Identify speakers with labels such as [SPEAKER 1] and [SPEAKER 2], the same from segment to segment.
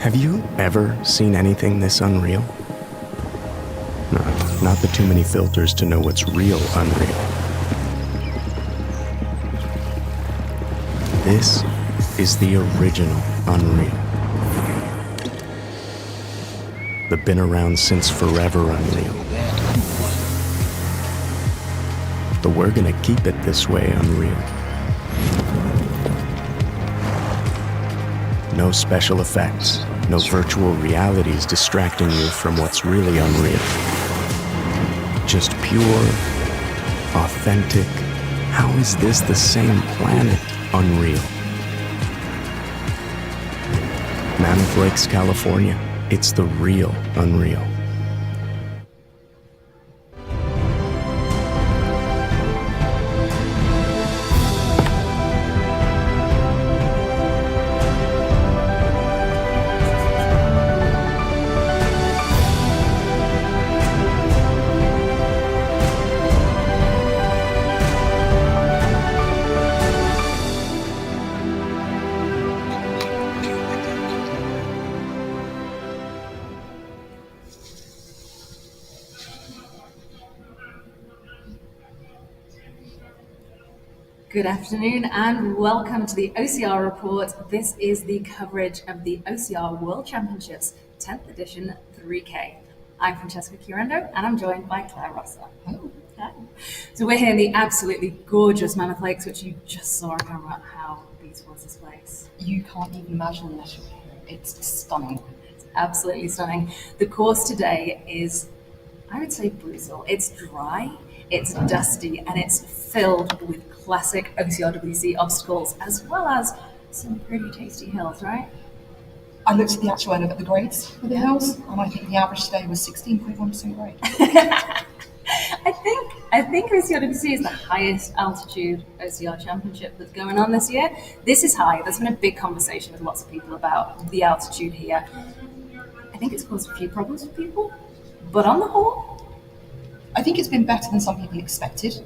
[SPEAKER 1] Have you ever seen anything this unreal? No, not the too many filters to know what's real unreal. This is the original Unreal. The been around since forever Unreal. But we're gonna keep it this way Unreal. No special effects, no virtual realities distracting you from what's really unreal. Just pure, authentic, how is this the same planet unreal? Mammoth Lakes, California, it's the real Unreal.
[SPEAKER 2] Good afternoon and welcome to the OCR report. This is the coverage of the OCR World Championships 10th edition 3K. I'm Francesca Curendo and I'm joined by Claire Russell. Hi. So we're here in the absolutely gorgeous Mammoth Lakes, which you just saw on camera. How beautiful is this place?
[SPEAKER 3] You can't even imagine unless you're here. It's stunning.
[SPEAKER 2] It's absolutely stunning. The course today is, I would say, brutal. It's dry, it's dusty, and it's filled with classic OCRWC obstacles, as well as some pretty tasty hills, right?
[SPEAKER 3] I looked at the actual end of the grades for the hills, and I think the average today was 16.1% grade.
[SPEAKER 2] I think OCRWC is the highest altitude OCR championship that's going on this year. This is high. There's been a big conversation with lots of people about the altitude here. I think it's caused a few problems for people, but on the whole,
[SPEAKER 3] I think it's been better than some people expected.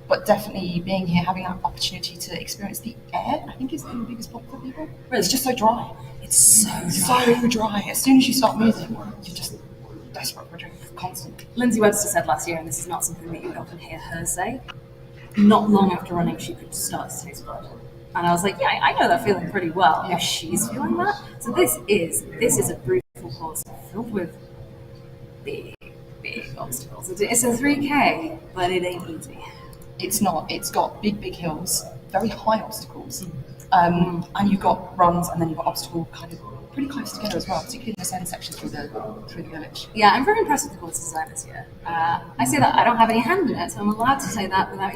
[SPEAKER 3] But definitely being here, having that opportunity to experience the air, I think is the biggest problem for people.
[SPEAKER 2] Really?
[SPEAKER 3] It's just so dry.
[SPEAKER 2] it's so
[SPEAKER 3] Dry. As soon as you start moving, you're just desperate for a drink constantly.
[SPEAKER 2] Lindsay Webster said last year, and this is not something that you would often hear her say, not long after running, she could start to taste blood. And I was like, yeah, I know that feeling pretty well.
[SPEAKER 3] Yeah.
[SPEAKER 2] If she's feeling that. So this is a brutal course filled with big obstacles. It's a 3K, but it ain't easy.
[SPEAKER 3] It's not. It's got big hills, very high obstacles, and you've got runs, and then you've got obstacle kind of pretty close together as well, particularly in the end section through the village.
[SPEAKER 2] Yeah, I'm very impressed with the course design this year. I say that I don't have any hand in it, so I'm allowed to say that without,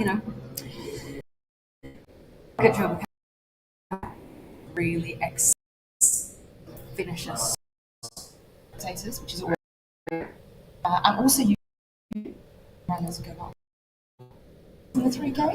[SPEAKER 2] good job. Really finishes.
[SPEAKER 3] Potatoes, which is all, and also you runners go up in the 3K.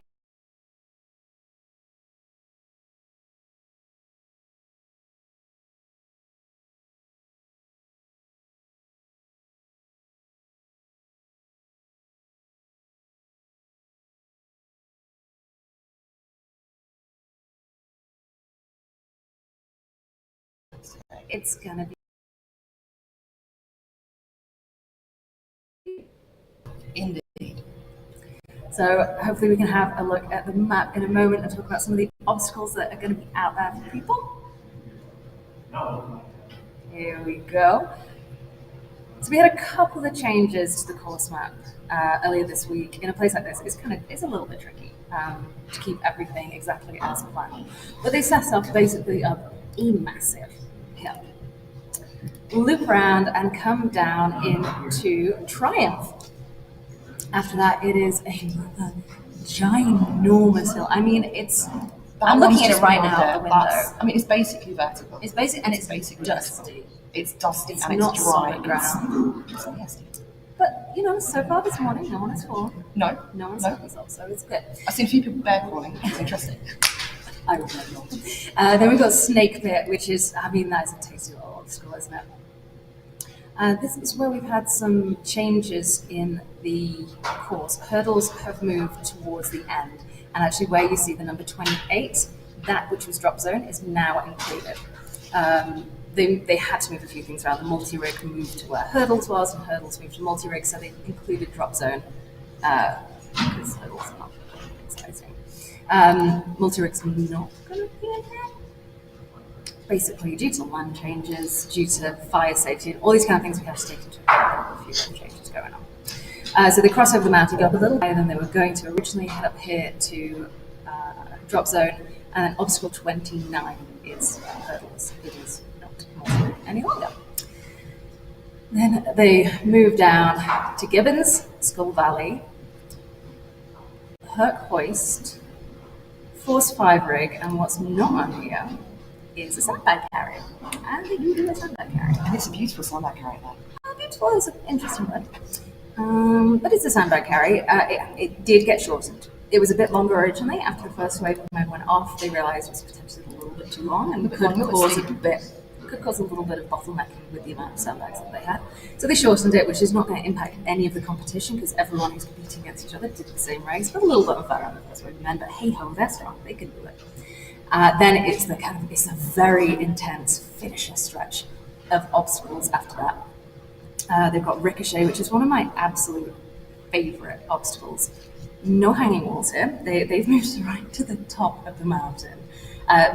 [SPEAKER 2] It's gonna be
[SPEAKER 3] Indeed.
[SPEAKER 2] so. Hopefully, we can have a look at the map in a moment and talk about some of the obstacles that are going to be out there for people. Here we go. So we had a couple of changes to the course map earlier this week. In a place like this, it's a little bit tricky to keep everything exactly as planned. But they set up basically up a massive hill, loop around and come down into Triumph. After that, it is a ginormous hill. I mean, I'm looking at it right now out the window.
[SPEAKER 3] It's basically vertical.
[SPEAKER 2] It's basic and it's
[SPEAKER 3] basically
[SPEAKER 2] dusty.
[SPEAKER 3] It's dusty
[SPEAKER 2] It's
[SPEAKER 3] and
[SPEAKER 2] not
[SPEAKER 3] it's dry.
[SPEAKER 2] solid ground.
[SPEAKER 3] It's nasty.
[SPEAKER 2] But so far this morning, no one has fallen.
[SPEAKER 3] No
[SPEAKER 2] No one's hurt themselves, so it's good.
[SPEAKER 3] I've seen a few people bear crawling. It's interesting.
[SPEAKER 2] I would never know. Then we've got Snake Pit, which is, that is a tasty little obstacle, isn't it? This is where we've had some changes in the course. Hurdles have moved towards the end, and actually where you see the number 28, that which was drop zone is now included. they had to move a few things around. The multi-rig moved to where hurdles was, and hurdles moved to multi-rig, so they included drop zone because hurdles are not exciting. Multi-rig's not going to be in here. Basically, due to land changes, due to fire safety, and all these kind of things we have to take into account. A few changes going on. So they crossed over the mountain, got a little higher than they were going to originally, head up here to drop zone, and then obstacle 29 is hurdles. It is not multi-rig any longer. Then they moved down to Gibbons, Skull Valley, Herc Hoist, Force 5 rig, and what's not on here is a sandbag carrier. And they do a sandbag carrier.
[SPEAKER 3] And it's a beautiful sandbag carrier there.
[SPEAKER 2] Beautiful is an interesting word. But it's a sandbag carry. It did get shortened. It was a bit longer originally. After the first wave of men went off, they realized it was potentially a little bit too long and could cause a little bit of bottlenecking with the amount of sandbags that they had. So they shortened it, which is not going to impact any of the competition because everyone who's competing against each other did the same race, but a little bit unfair on the first wave of men. But hey ho, they're strong. They can do it. Then it's a very intense finisher stretch of obstacles after that. They've got Ricochet, which is one of my absolute favorite obstacles. No hanging walls here. They've moved right to the top of the mountain.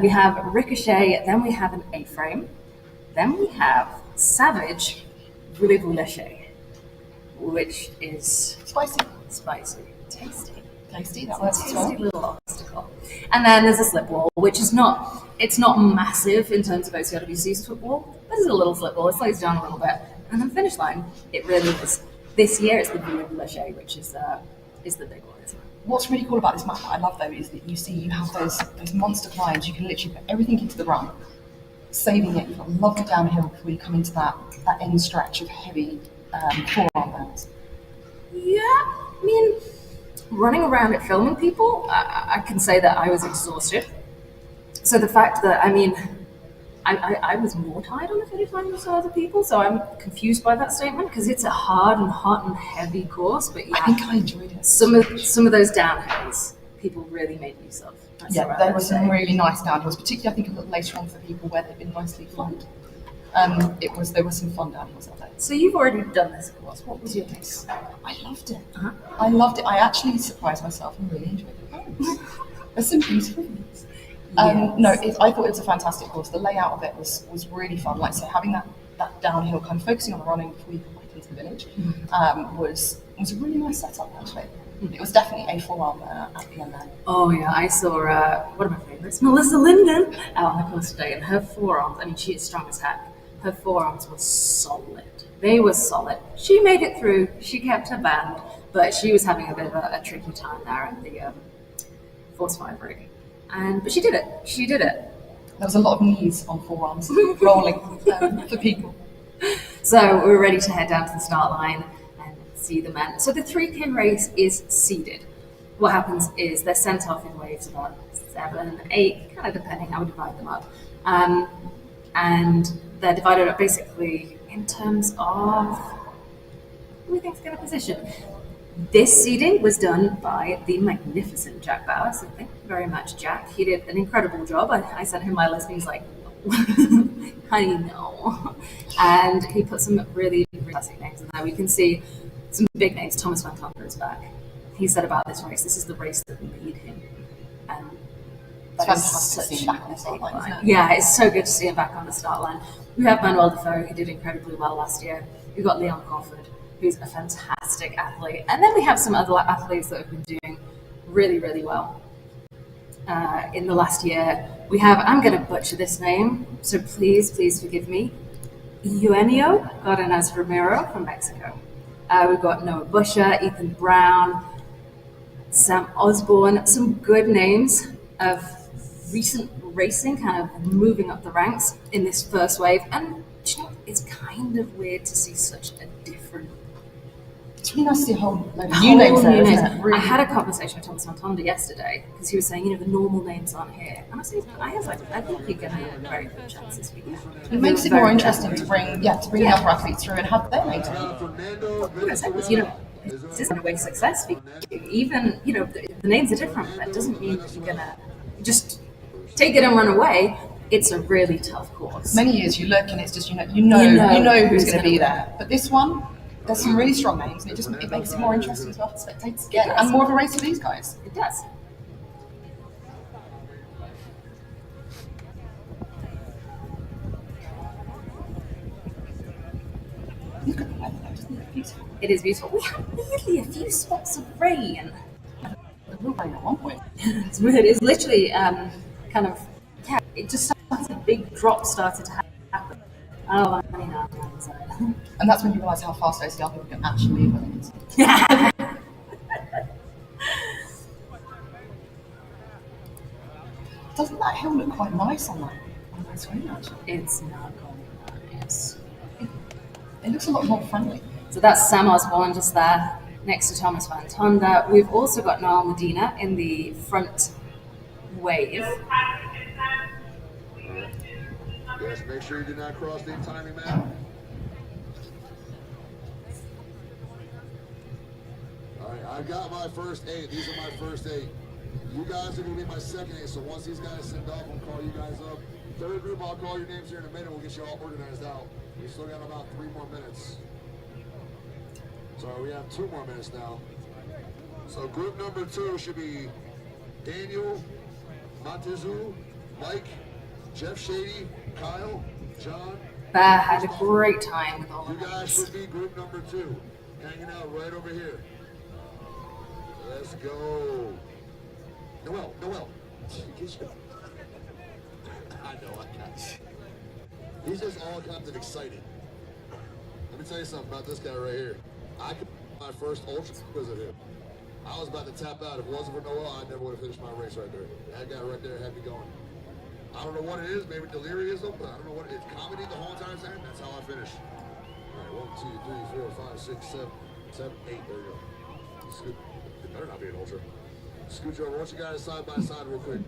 [SPEAKER 2] We have Ricochet, then we have an A-frame, then we have Savage Voulez-vous-lâcher, which is
[SPEAKER 3] Spicy.
[SPEAKER 2] Tasty.
[SPEAKER 3] That works as well.
[SPEAKER 2] Tasty little obstacle. And then there's a slip wall, which is not massive in terms of OCRWC's football, but it's a little slip wall. It slows down a little bit. And then finish line, it really is. This year it's the Voulez-vous-lâcher, which is the big one, isn't it?
[SPEAKER 3] What's really cool about this map that I love though is that you have those monster climbs. You can literally put everything into the run, saving it for a lovely downhill before you come into that end stretch of heavy forearm burns.
[SPEAKER 2] Yeah, I mean, running around it filming people, I can say that I was exhausted. So the fact that, I was more tired on the finish line than some other people, so I'm confused by that statement because it's a hard and hot and heavy course. But yeah,
[SPEAKER 3] I think I enjoyed it.
[SPEAKER 2] Some of those downhills, people really made use of.
[SPEAKER 3] There were some really nice downhills, particularly I think a little later on for people where they've been nicely flanked. There were some fun downhills out there.
[SPEAKER 2] So you've already done this course. What was your take?
[SPEAKER 3] I loved it.
[SPEAKER 2] Uh-huh.
[SPEAKER 3] I loved it. I actually surprised myself and really enjoyed it. There's some beautiful things.
[SPEAKER 2] Yes.
[SPEAKER 3] I thought it was a fantastic course. The layout of it was really fun. Like, so having that downhill, kind of focusing on the running before you come back into the village, was a really nice setup actually. It was definitely a forearm at the end there.
[SPEAKER 2] Oh yeah, I saw one of my favorites, Melissa Linden, out on the course today, and her forearms. I mean, she is strong as heck. Her forearms were solid. They were solid. She made it through. She kept her band, but she was having a bit of a tricky time there at the Force 5 rig. But she did it. There
[SPEAKER 3] was a lot of knees on forearms rolling for people.
[SPEAKER 2] So we're ready to head down to the start line and see the men. So the 3K race is seeded. What happens is they're sent off in waves about 7, 8, kind of depending how we divide them up. And they're divided up basically in terms of who we think is going to position. This seeding was done by the magnificent Jack Bauer, so thank you very much, Jack. He did an incredible job. I sent him my list and he's like, honey, no. And he put some really classic names in there. We can see some big names. Thomas Van Tonder is back. He said about this race, this is the race that made him. And
[SPEAKER 3] it's fantastic to see him back on the start line, isn't it?
[SPEAKER 2] Yeah, it's so good to see him back on the start line. We have Manuel Defoe, who did incredibly well last year. We've got Leon Kofoed, who's a fantastic athlete. And then we have some other athletes that have been doing really, really well in the last year. We have, I'm going to butcher this name, so please forgive me, Eugenio Godinez Romero from Mexico. We've got Noah Busher, Ethan Brown, Sam Osborne, some good names of recent racing, kind of moving up the ranks in this first wave. And you know, it's kind of weird to see such a different.
[SPEAKER 3] It's really nice to see a whole load of new names there, isn't it? Really.
[SPEAKER 2] I had a conversation with Thomas Santander yesterday because he was saying, the normal names aren't here. And I think you're going to have a very good chance this weekend.
[SPEAKER 3] It makes it more interesting to bring the other athletes through and have their names.
[SPEAKER 2] What I said was, this isn't a way success for you. Even, the names are different. That doesn't mean that you're going to just take it and run away. it's a really tough course.
[SPEAKER 3] Many years you look and it's just, you know who's going to be there. But this one, there's some really strong names, and it makes it more interesting as well for spectators again, and more of a race for these guys.
[SPEAKER 2] It does.
[SPEAKER 3] Look at the weather though, isn't it beautiful?
[SPEAKER 2] It is beautiful. We had weirdly a few spots of rain.
[SPEAKER 3] The real rain at one point.
[SPEAKER 2] It's weird. It's literally kind of, yeah, it just started, big drops started to happen. Oh, I'm running out of inside.
[SPEAKER 3] And that's when you realise how fast OCR people can actually leave weddings. Doesn't that hill look quite nice on that screen actually?
[SPEAKER 2] It's not going nice.
[SPEAKER 3] It looks a lot more friendly.
[SPEAKER 2] So that's Sam Osborne just there, next to Thomas Van Tonda. We've also got Noel Medina in the front wave.
[SPEAKER 4] Yes, make sure you do not cross the timing map. All right, I've got my first 8. These are my first 8. You guys are going to be my second 8, so once these guys send off, I'll call you guys up. Third group, I'll call your names here in a minute. We'll get you all organized out. We still got about 3 more minutes. Sorry, we have 2 more minutes now. So group number 2 should be Daniel, Montezu, Mike, Jeff Shady, Kyle, John.
[SPEAKER 2] Bear had a great time with all
[SPEAKER 4] You
[SPEAKER 2] of
[SPEAKER 4] guys
[SPEAKER 2] us.
[SPEAKER 4] should be group number 2, hanging out right over here. Let's go. Noel. I know, I got you. He's just all kinds of excited. Let me tell you something about this guy right here. I could my first ultra visit here. I was about to tap out. If it wasn't for Noel, I never would have finished my race right there. That guy right there had me going. I don't know what it is, maybe delirious, but I don't know what it is. Comedy the whole entire time, that's how I finish. All right, 1, 2, 3, 4, 5, 6, 7, 8. There you go. Scoot. It better not be an ultra. Scoot you over. I want you guys side by side real quick.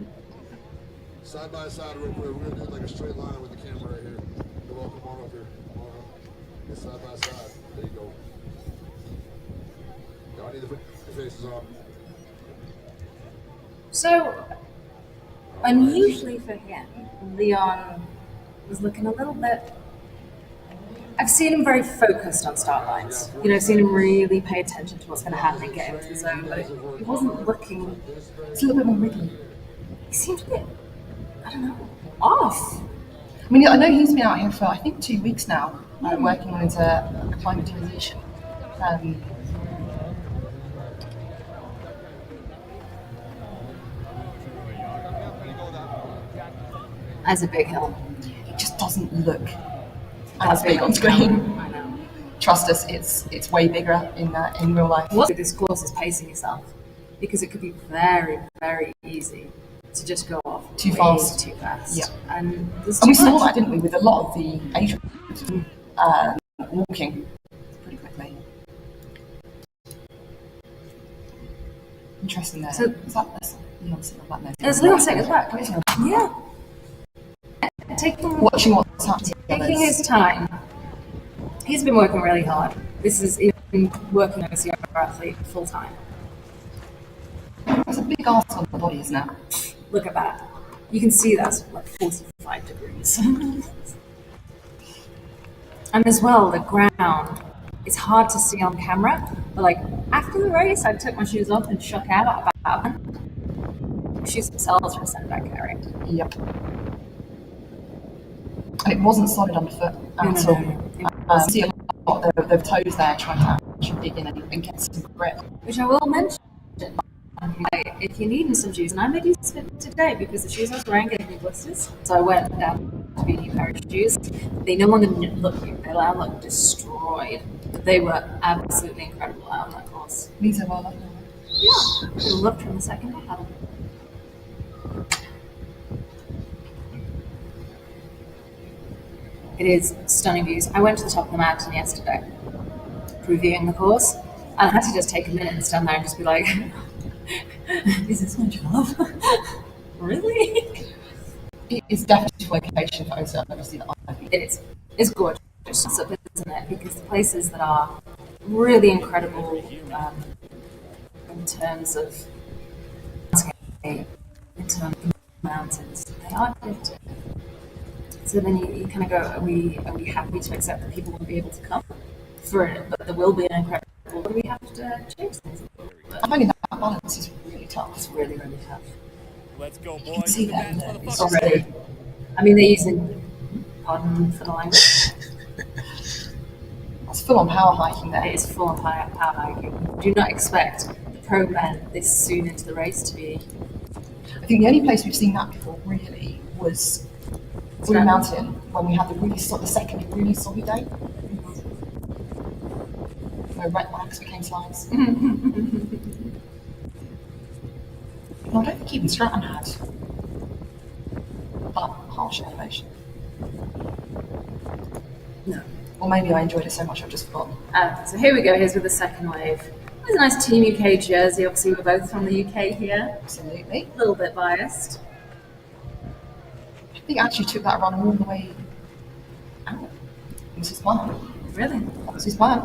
[SPEAKER 4] Side by side real quick. We're going to do like a straight line with the camera right here. Come on up here. Come on up. Get side by side. There you go. Y'all need to put your faces on.
[SPEAKER 2] So, unusually for him, Leon was looking a little bit. I've seen him very focused on start lines. You know, I've seen him really pay attention to what's going to happen and get into the zone, but he wasn't looking.
[SPEAKER 3] It's a little bit more wriggly.
[SPEAKER 2] He seemed a bit, I don't know, off.
[SPEAKER 3] I mean, I know he's been out here for, I think, 2 weeks now, working on his acclimatization.
[SPEAKER 2] As a big hill.
[SPEAKER 3] It just doesn't look as big on screen.
[SPEAKER 2] I know.
[SPEAKER 3] Trust us, it's way bigger in real life.
[SPEAKER 2] What this course is pacing yourself, because it could be very, very easy to just go off
[SPEAKER 3] Too
[SPEAKER 2] way
[SPEAKER 3] fast.
[SPEAKER 2] too fast.
[SPEAKER 3] Yeah.
[SPEAKER 2] And
[SPEAKER 3] And we saw that, didn't we, with a lot of the age groups walking pretty quickly. Interesting there.
[SPEAKER 2] So-
[SPEAKER 3] Is that Leon sitting on that note?
[SPEAKER 2] There's Leon sitting at the back.
[SPEAKER 3] Oh, is he?
[SPEAKER 2] Yeah. Taking
[SPEAKER 3] Watching what's happening.
[SPEAKER 2] Taking his time. He's been working really hard. This is even working as a CR athlete full time.
[SPEAKER 3] It's a big ask on the body, isn't it?
[SPEAKER 2] Look at that. You can see that's like 45 degrees. And as well, the ground, it's hard to see on camera, but like after the race, I took my shoes off and shook out about shoes themselves are a centre back carry.
[SPEAKER 3] Yep. And it wasn't solid underfoot at all. See a lot of the toes there trying to actually dig in and get some grip.
[SPEAKER 2] Which I will mention, if you're needing some shoes, and I made use of it today because the shoes I was wearing gave me blisters. So I went down to be a new pair of shoes. They no longer look new, they now look destroyed. But they were absolutely incredible out on that course.
[SPEAKER 3] These are well.
[SPEAKER 2] Yeah, I loved from the second I had them. It is stunning views. I went to the top of the mountain yesterday, reviewing the course, and I had to just take a minute and stand there and just be like, is this my job? Really?
[SPEAKER 3] It is definitely a location for OCRWC that I've been.
[SPEAKER 2] It is. It's gorgeous, isn't it? Because the places that are really incredible in terms of landscape, in terms of mountains, they are different. So then you kind of go, are we happy to accept that people won't be able to come for it, but there will be an incredible, or do we have to change things a little bit?
[SPEAKER 3] I find that balance is really tough.
[SPEAKER 2] It's really, really tough.
[SPEAKER 5] Let's go,
[SPEAKER 3] You can
[SPEAKER 5] boys.
[SPEAKER 3] see that, you know, it's
[SPEAKER 2] Already. I mean, they're using, pardon for the language,
[SPEAKER 3] It's full on power hiking there.
[SPEAKER 2] it is full of power hiking. Do not expect the pro men this soon into the race to be.
[SPEAKER 3] I think the only place we've seen that before really was Blue Mountain when we had the second really soggy day. Where wet wax became slides. No, I don't think even Stratton had that harsh elevation.
[SPEAKER 2] No.
[SPEAKER 3] Or maybe I enjoyed it so much I've just forgotten.
[SPEAKER 2] So here we go, here's with the second wave. There's a nice Team UK jersey, obviously we're both from the UK here.
[SPEAKER 3] Absolutely.
[SPEAKER 2] A little bit biased.
[SPEAKER 3] I think I actually took that run all the way out. It was his plan.
[SPEAKER 2] Really?
[SPEAKER 3] That was his plan.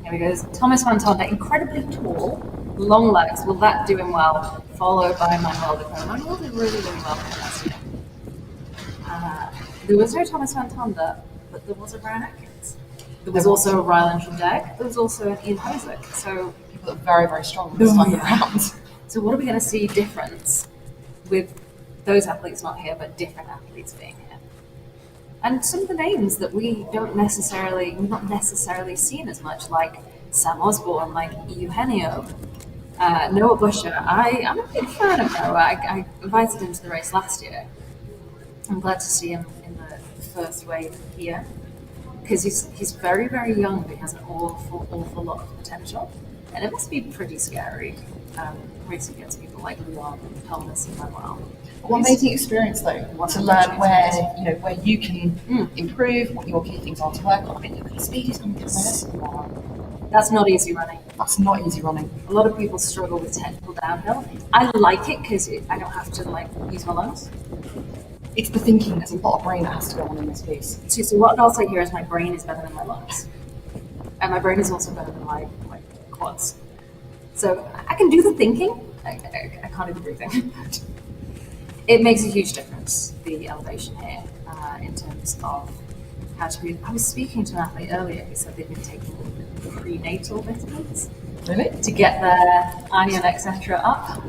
[SPEAKER 2] Here we go. There's Thomas Van Tonda, incredibly tall, long legs. Will that do him well? Followed by Manuel de Croo. Manuel did really, really well for last year. There was no Thomas Van Tonda, but there was a Brian Atkins. There was also a Ryland Schudek. There was also an Ian Hosick. So
[SPEAKER 3] People are very, very strong this time around.
[SPEAKER 2] So what are we going to see difference with those athletes not here, but different athletes being here? And some of the names that we've not necessarily seen as much, like Sam Osborne, like Eugenio, Noah Busher. I'm a big fan of Noah. I invited him to the race last year. I'm glad to see him in the first wave here, because he's very, very young, but he has an awful lot of potential. And it must be pretty scary racing against people like Leon, Thomas, and Manuel.
[SPEAKER 3] What amazing experience though, to learn where you can improve, what your key things are to work on. I mean, look at the speed he's coming through there.
[SPEAKER 2] That's not easy running.
[SPEAKER 3] That's not easy running.
[SPEAKER 2] A lot of people struggle with technical downhill. I like it because I don't have to use my lungs.
[SPEAKER 3] It's the thinking, there's a lot of brain that has to go on in this piece.
[SPEAKER 2] So what I'll say here is my brain is better than my lungs. And my brain is also better than my quads. So I can do the thinking, I can't do the breathing. It makes a huge difference, the elevation here, in terms of how to breathe. I was speaking to an athlete earlier who said they've been taking prenatal vitamins
[SPEAKER 3] Really?
[SPEAKER 2] to get their iron, etc. up.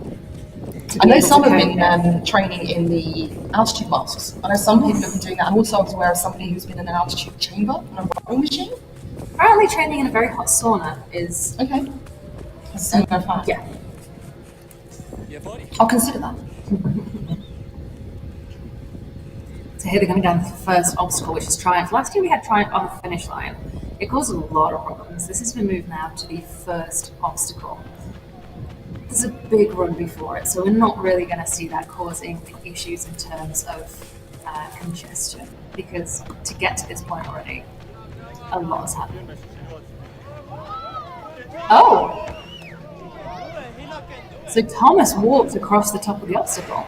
[SPEAKER 3] I know some have been training in the altitude masks. I know some people have been doing that, and also I was aware of somebody who's been in an altitude chamber on a rowing machine.
[SPEAKER 2] Apparently training in a very hot sauna is...
[SPEAKER 3] Okay. That's a similar fact.
[SPEAKER 2] Yeah.
[SPEAKER 5] Yeah, buddy.
[SPEAKER 3] I'll consider that.
[SPEAKER 2] So here they're going down the first obstacle, which is Triumph. Last year we had Triumph on the finish line. It caused a lot of problems. This has been moved now to the first obstacle. There's a big run before it, so we're not really going to see that causing issues in terms of congestion, because to get to this point already, a lot has happened. Oh! So Thomas walked across the top of the obstacle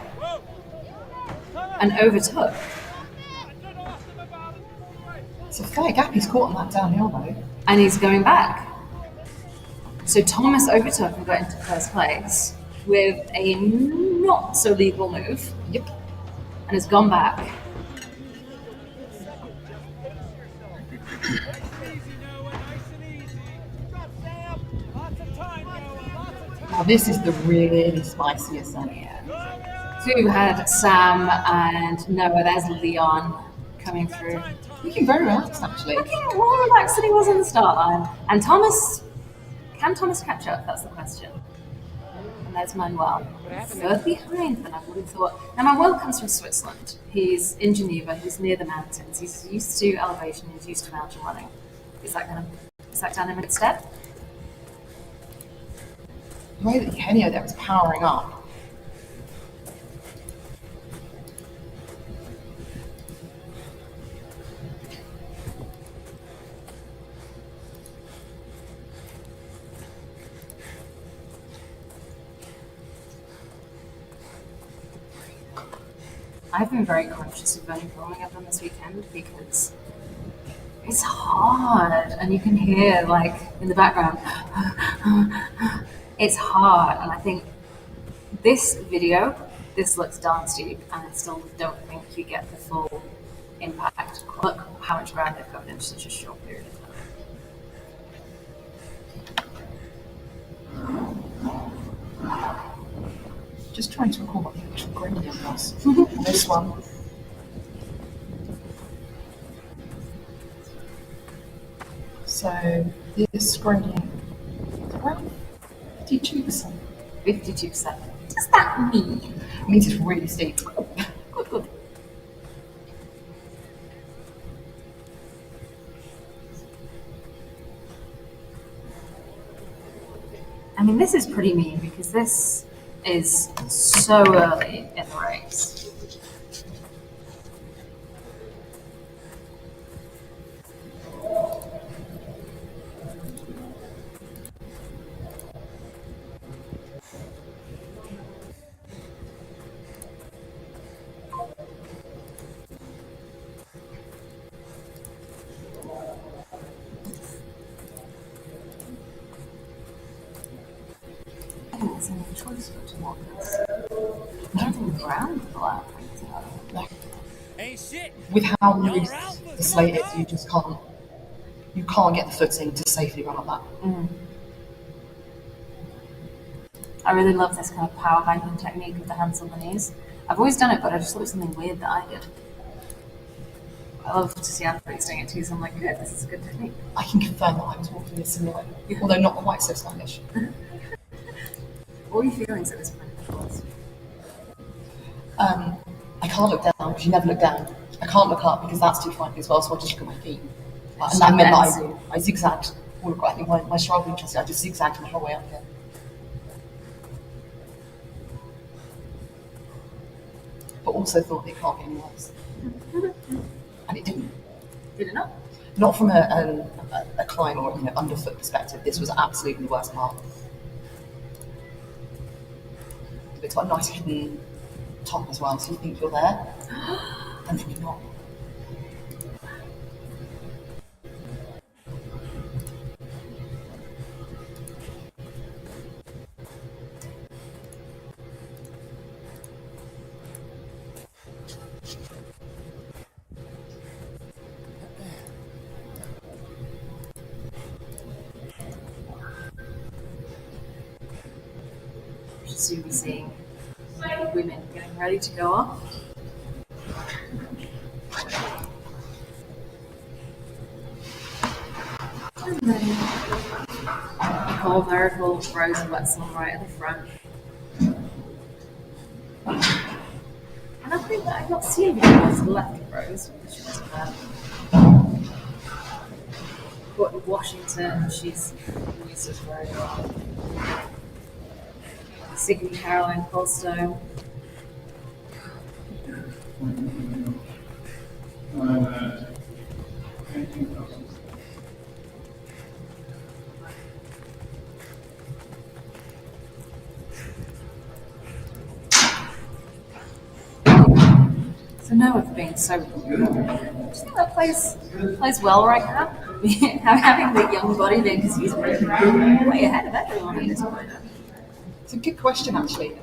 [SPEAKER 2] and overtook.
[SPEAKER 3] It's a fair gap he's caught on that downhill though.
[SPEAKER 2] And he's going back. So Thomas overtook and got into first place with a not so legal move.
[SPEAKER 3] Yep.
[SPEAKER 2] And has gone back.
[SPEAKER 3] Now this is the really spiciest one.
[SPEAKER 2] So we had Sam and Noah. There's Leon coming through.
[SPEAKER 3] Looking very relaxed actually.
[SPEAKER 2] Looking more relaxed than he was on the start line. And Thomas, can Thomas catch up? That's the question. And there's Manuel. Further behind than I would have thought. Now Manuel comes from Switzerland. He's in Geneva. He's near the mountains. He's used to elevation. He's used to mountain running. Is that down in a good step?
[SPEAKER 3] The way that Eugenio there was powering up.
[SPEAKER 2] I've been very conscious of only filming of them this weekend because it's hard, and you can hear in the background. It's hard, and I think this video, this looks darn steep, and I still don't think you get the full impact. Look how much ground they've covered in such a short period of time.
[SPEAKER 3] Just trying to recall what the actual gradient was on this one. So this gradient is around 52%.
[SPEAKER 2] 52%. What does that mean?
[SPEAKER 3] It means it's really steep.
[SPEAKER 2] Good, good. I mean, this is pretty mean because this is so early in the race. I think it's any choice but to walk this. Nothing ground flat.
[SPEAKER 5] Ain't shit.
[SPEAKER 3] With how loose the slate is, you can't get the footing to safely run up that.
[SPEAKER 2] I really love this kind of power hiking technique with the hands on the knees. I've always done it, but I just thought it was something weird that I did. I love to see athletes doing it too, so I'm like, good, this is a good technique.
[SPEAKER 3] I can confirm that I was walking in a similar way, although not quite so stylish.
[SPEAKER 2] What were your feelings at this point in the course?
[SPEAKER 3] I can't look down because you never look down. I can't look up because that's too frightening as well, so I just look at my feet. And that meant that I zigzagged. I think my struggle interested, I just zigzagged my whole way up here. But also thought it can't get any worse. And it didn't.
[SPEAKER 2] Did it not?
[SPEAKER 3] Not from a climb or underfoot perspective. This was absolutely the worst part. It's got a nice hidden top as well, so you think you're there, and then you're not.
[SPEAKER 2] So you'll be seeing women getting ready to go off. And then Nicole Mericle, Rose Wetzel right at the front. And I think that I've not seen anyone to the left of Rose, because she wasn't there. But Washington, she's used us very well. Signe Caroline Colstone. So Noah for being so good. Do you think that plays well right now? Having the young body there because he's way ahead of everyone at this point.
[SPEAKER 3] It's a good question, actually.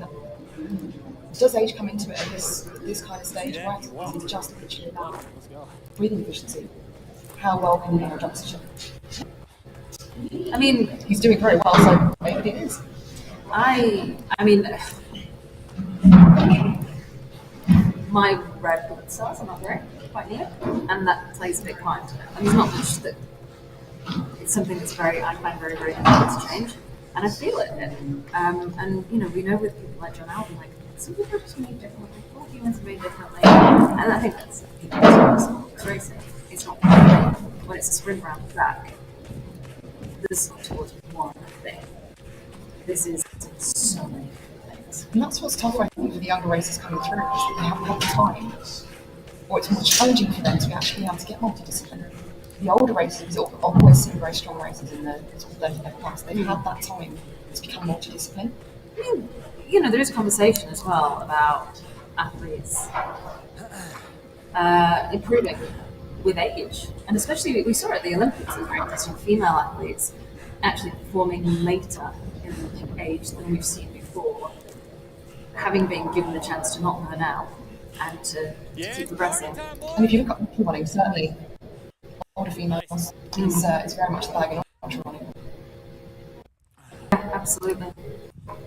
[SPEAKER 3] Does age come into it at this kind of stage? Right? It's just literally that breathing efficiency. How well can you manage oxygen?
[SPEAKER 2] I mean,
[SPEAKER 3] He's doing very well, so maybe it is.
[SPEAKER 2] I mean, my red blood cells are not great, quite near, and that plays a big part into it. And there's not much that it's something that's I find very, very difficult to change, and I feel it. And we know with people like John Alvin, like some people are just made differently, all humans are made differently, and I think that's it's racing. It's not one thing. When it's a sprint round track, there's towards one thing. This is so many things.
[SPEAKER 3] And that's what's tough, I think, for the younger racers coming through, is that they haven't had the time. Or it's more challenging for them to actually be able to get multidisciplinary. The older racers, I've always seen very strong racers in the sort of 35 plus, they've had that time to become multidisciplinary.
[SPEAKER 2] I mean, there is conversation as well about athletes improving with age, and especially we saw at the Olympics, it was very interesting, female athletes actually performing later in second age than we've seen before, having been given the chance to not burn out and to keep progressing.
[SPEAKER 3] And if you look at running, certainly older females is very much the bag in ultra running.
[SPEAKER 2] Yeah, absolutely.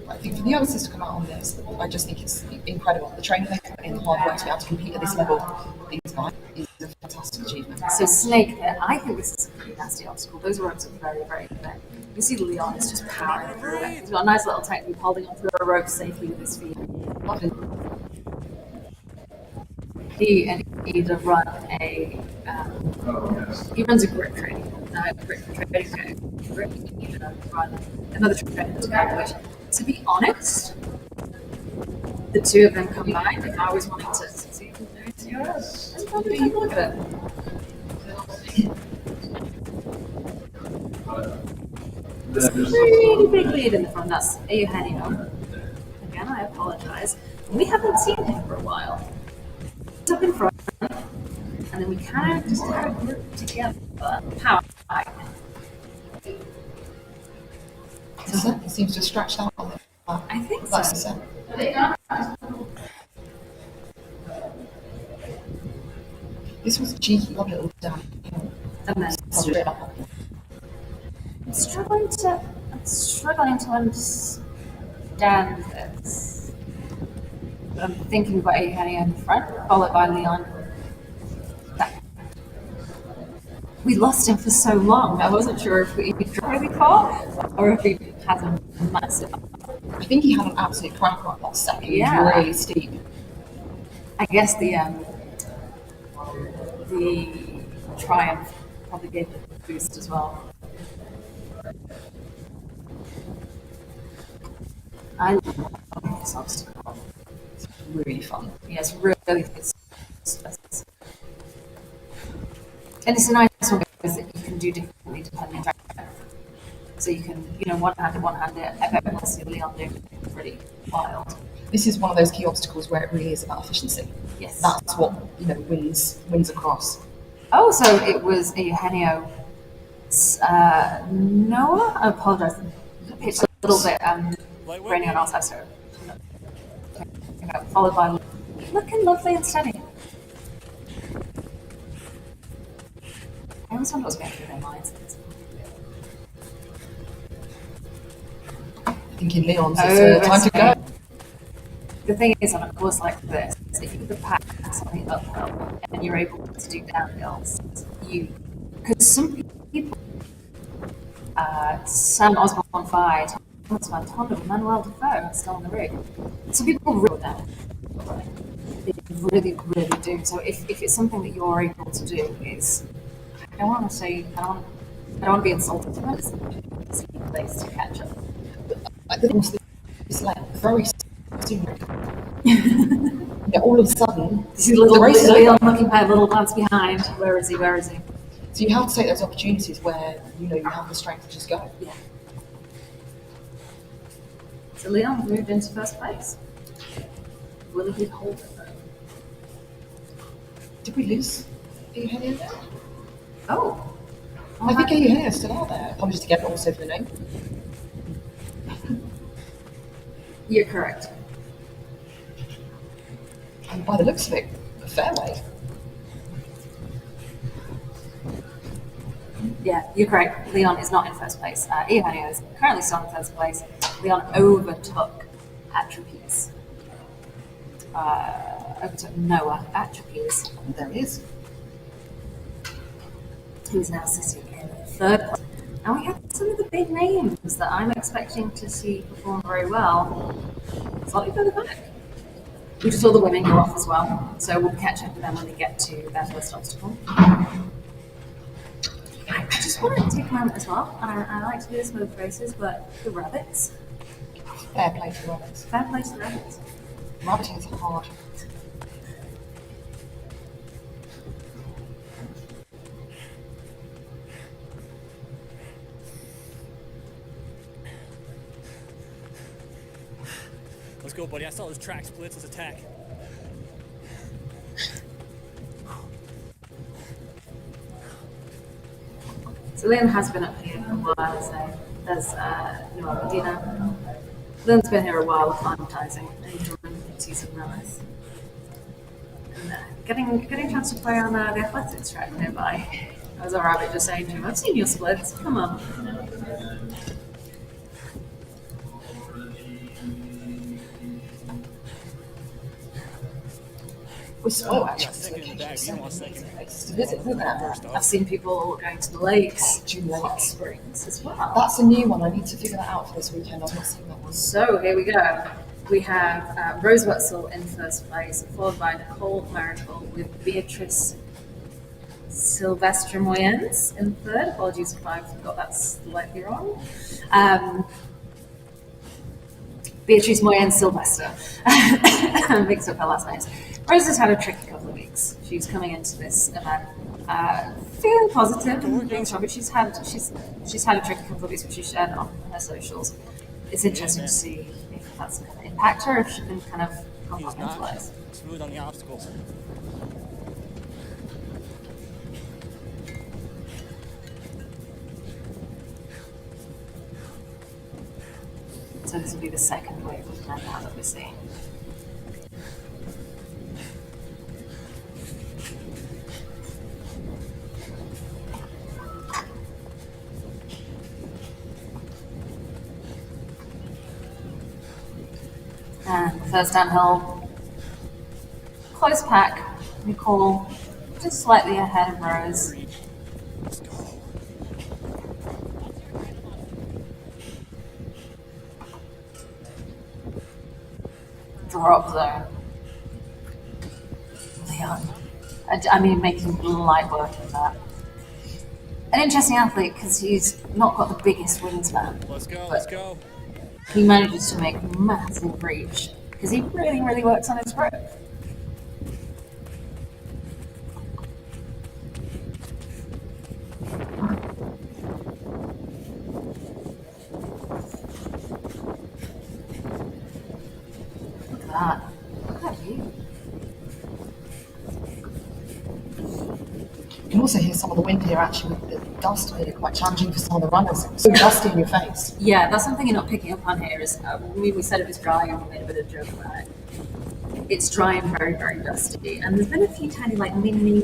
[SPEAKER 3] I think for the youngsters to come out on this, I just think it's incredible. The training they put in, the hard work to be able to compete at this level, these guys, is a fantastic achievement.
[SPEAKER 2] So snake pit, I think this is a pretty nasty obstacle. Those ropes are very, very thick. You see Leon is just powering through it. He's got a nice little technique holding onto the rope safely with his feet. He either run a he runs a grip training, run another training which, to be honest, the two of them combined, if I was wanting to succeed in those years, I'd probably take a look at it. There's a pretty big lead in the front. That's Eugenio. Again, I apologize. We haven't seen him for a while. He's up in front, and then we kind of just had a group together. Power high.
[SPEAKER 3] It seems to have stretched out a little.
[SPEAKER 2] I think
[SPEAKER 3] That's
[SPEAKER 2] so.
[SPEAKER 3] This was a cheeky, lovely little downhill.
[SPEAKER 2] And then
[SPEAKER 3] Straight up.
[SPEAKER 2] I'm struggling to understand this. But I'm thinking about Eugenio in front, followed by Leon. We lost him for so long. I wasn't sure if he tried to call or if he hasn't messed up.
[SPEAKER 3] I think he had an absolute cracker up that second.
[SPEAKER 2] Yeah.
[SPEAKER 3] It was really steep.
[SPEAKER 2] I guess the triumph probably gave him a boost as well. I love this obstacle.
[SPEAKER 3] It's really fun.
[SPEAKER 2] Yeah, it's really and it's a nice one because that you can do differently depending on strength. So you can, one hand it. I bet we'll see Leon do pretty wild.
[SPEAKER 3] This is one of those key obstacles where it really is about efficiency.
[SPEAKER 2] Yes.
[SPEAKER 3] That's what wins across.
[SPEAKER 2] Oh, so it was Eugenio. Noah? I apologize. It's a little bit raining on our side, so. Followed by looking lovely and steady. I always wonder what's going through their minds.
[SPEAKER 3] Thinking Leon's time to go.
[SPEAKER 2] The thing is, on a course like this, if you could pack something uphill and you're able to do downhills, because some people, Sam Osborne fired, Thomas Van Tonder, Manuel Defoe, still on the rig. Some people really down. They really, really do. So if it's something that you're able to do, I don't want to be insulted, but it's a place to catch up.
[SPEAKER 3] I think it's like very soon. All of a sudden,
[SPEAKER 2] You see Leon looking by a little glance behind. Where is he?
[SPEAKER 3] So you have to take those opportunities where you have the strength to just go.
[SPEAKER 2] Yeah. So Leon moved into first place. Will he hold it though?
[SPEAKER 3] Did we lose Eugenio there?
[SPEAKER 2] Oh.
[SPEAKER 3] I think Eugenio's still out there. Apologies to get also for the name.
[SPEAKER 2] You're correct.
[SPEAKER 3] And by the looks of it, a fair way.
[SPEAKER 2] Yeah, you're correct. Leon is not in first place. Eugenio is currently still in first place. Leon overtook Atropes. Overtook Noah Atropes.
[SPEAKER 3] And there he is.
[SPEAKER 2] Who's now sitting in third place. And we have some of the big names that I'm expecting to see perform very well slightly further back. We just saw the women go off as well, so we'll catch up with them when they get to their first obstacle. I just want to take a moment as well, and I like to do this with both races, but the rabbits.
[SPEAKER 3] Fair play to the rabbits.
[SPEAKER 2] Fair play to the rabbits.
[SPEAKER 3] Rabbiting is hard.
[SPEAKER 5] Let's go, buddy. I saw those track splits. Let's attack.
[SPEAKER 2] So Leon has been up here for a while, so there's Noel Medina. Leon's been here a while acclimatizing and enjoying the season runners. And getting a chance to play on the athletics track nearby. I was a rabbit just saying to him, I've seen your splits, come on.
[SPEAKER 3] We're spoiled actually.
[SPEAKER 5] Yeah, second in the bag. You want second.
[SPEAKER 3] Places to visit, isn't there?
[SPEAKER 5] First off.
[SPEAKER 2] I've seen people going to the lakes,
[SPEAKER 3] June
[SPEAKER 2] hot
[SPEAKER 3] Lakes.
[SPEAKER 2] springs as well.
[SPEAKER 3] That's a new one. I need to figure that out for this weekend. I've not seen that one.
[SPEAKER 2] So here we go. We have Rose Wetzel in first place, followed by Nicole Mericle with Beatrice Sylvestre Moyens in third. Apologies if I've got that slightly wrong. Beatrice Moyens Sylvester. Mixed up her last names. Rose has had a tricky couple of weeks. She's coming into this event feeling positive and being strong, but she's had a tricky couple of weeks, which she shared on her socials. It's interesting to see if that's going to impact her, if she can kind of
[SPEAKER 5] He's not
[SPEAKER 2] compartmentalize.
[SPEAKER 5] smooth on the obstacles.
[SPEAKER 2] So this will be the second wave of men now that we're seeing. And first downhill, close pack. Nicole just slightly ahead of Rose.
[SPEAKER 5] Let's go.
[SPEAKER 2] Drop zone. Leon. I mean, making light work of that. An interesting athlete because he's not got the biggest wingspan.
[SPEAKER 5] Let's go.
[SPEAKER 2] But
[SPEAKER 5] Let's go.
[SPEAKER 2] he manages to make massive reach because he really, really works on his grip. Look at that. Look at you.
[SPEAKER 3] You can also hear some of the wind here actually with the dust made it quite challenging for some of the runners. It's so dusty in your face.
[SPEAKER 2] Yeah, that's something you're not picking up on here. Is we said it was dry and we made a bit of a joke about it. It's dry and very, very dusty. And there's been a few tiny, like mini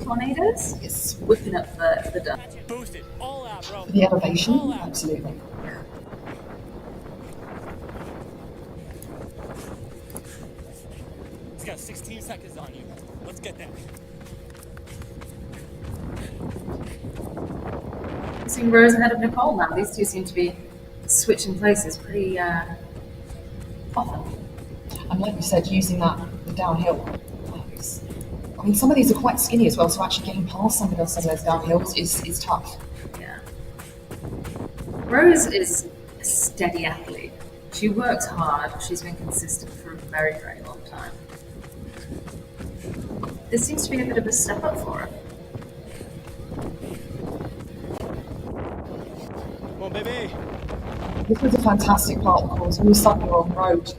[SPEAKER 2] tornadoes.
[SPEAKER 3] It's
[SPEAKER 2] Whipping up the dust.
[SPEAKER 5] Boost it. All out, bro.
[SPEAKER 3] the elevation,
[SPEAKER 5] All out.
[SPEAKER 3] absolutely.
[SPEAKER 5] He's got 16 seconds on you. Let's get that.
[SPEAKER 2] We're seeing Rose ahead of Nicole now. These two seem to be switching places pretty often.
[SPEAKER 3] And like you said, using the downhill. I mean, some of these are quite skinny as well, so actually getting past some of those downhills is tough.
[SPEAKER 2] Yeah. Rose is a steady athlete. She works hard. She's been consistent for a very, very long time. This seems to be a bit of a step up for her.
[SPEAKER 5] Come on, baby.
[SPEAKER 3] This was a fantastic part of the course. All of a sudden you're on road.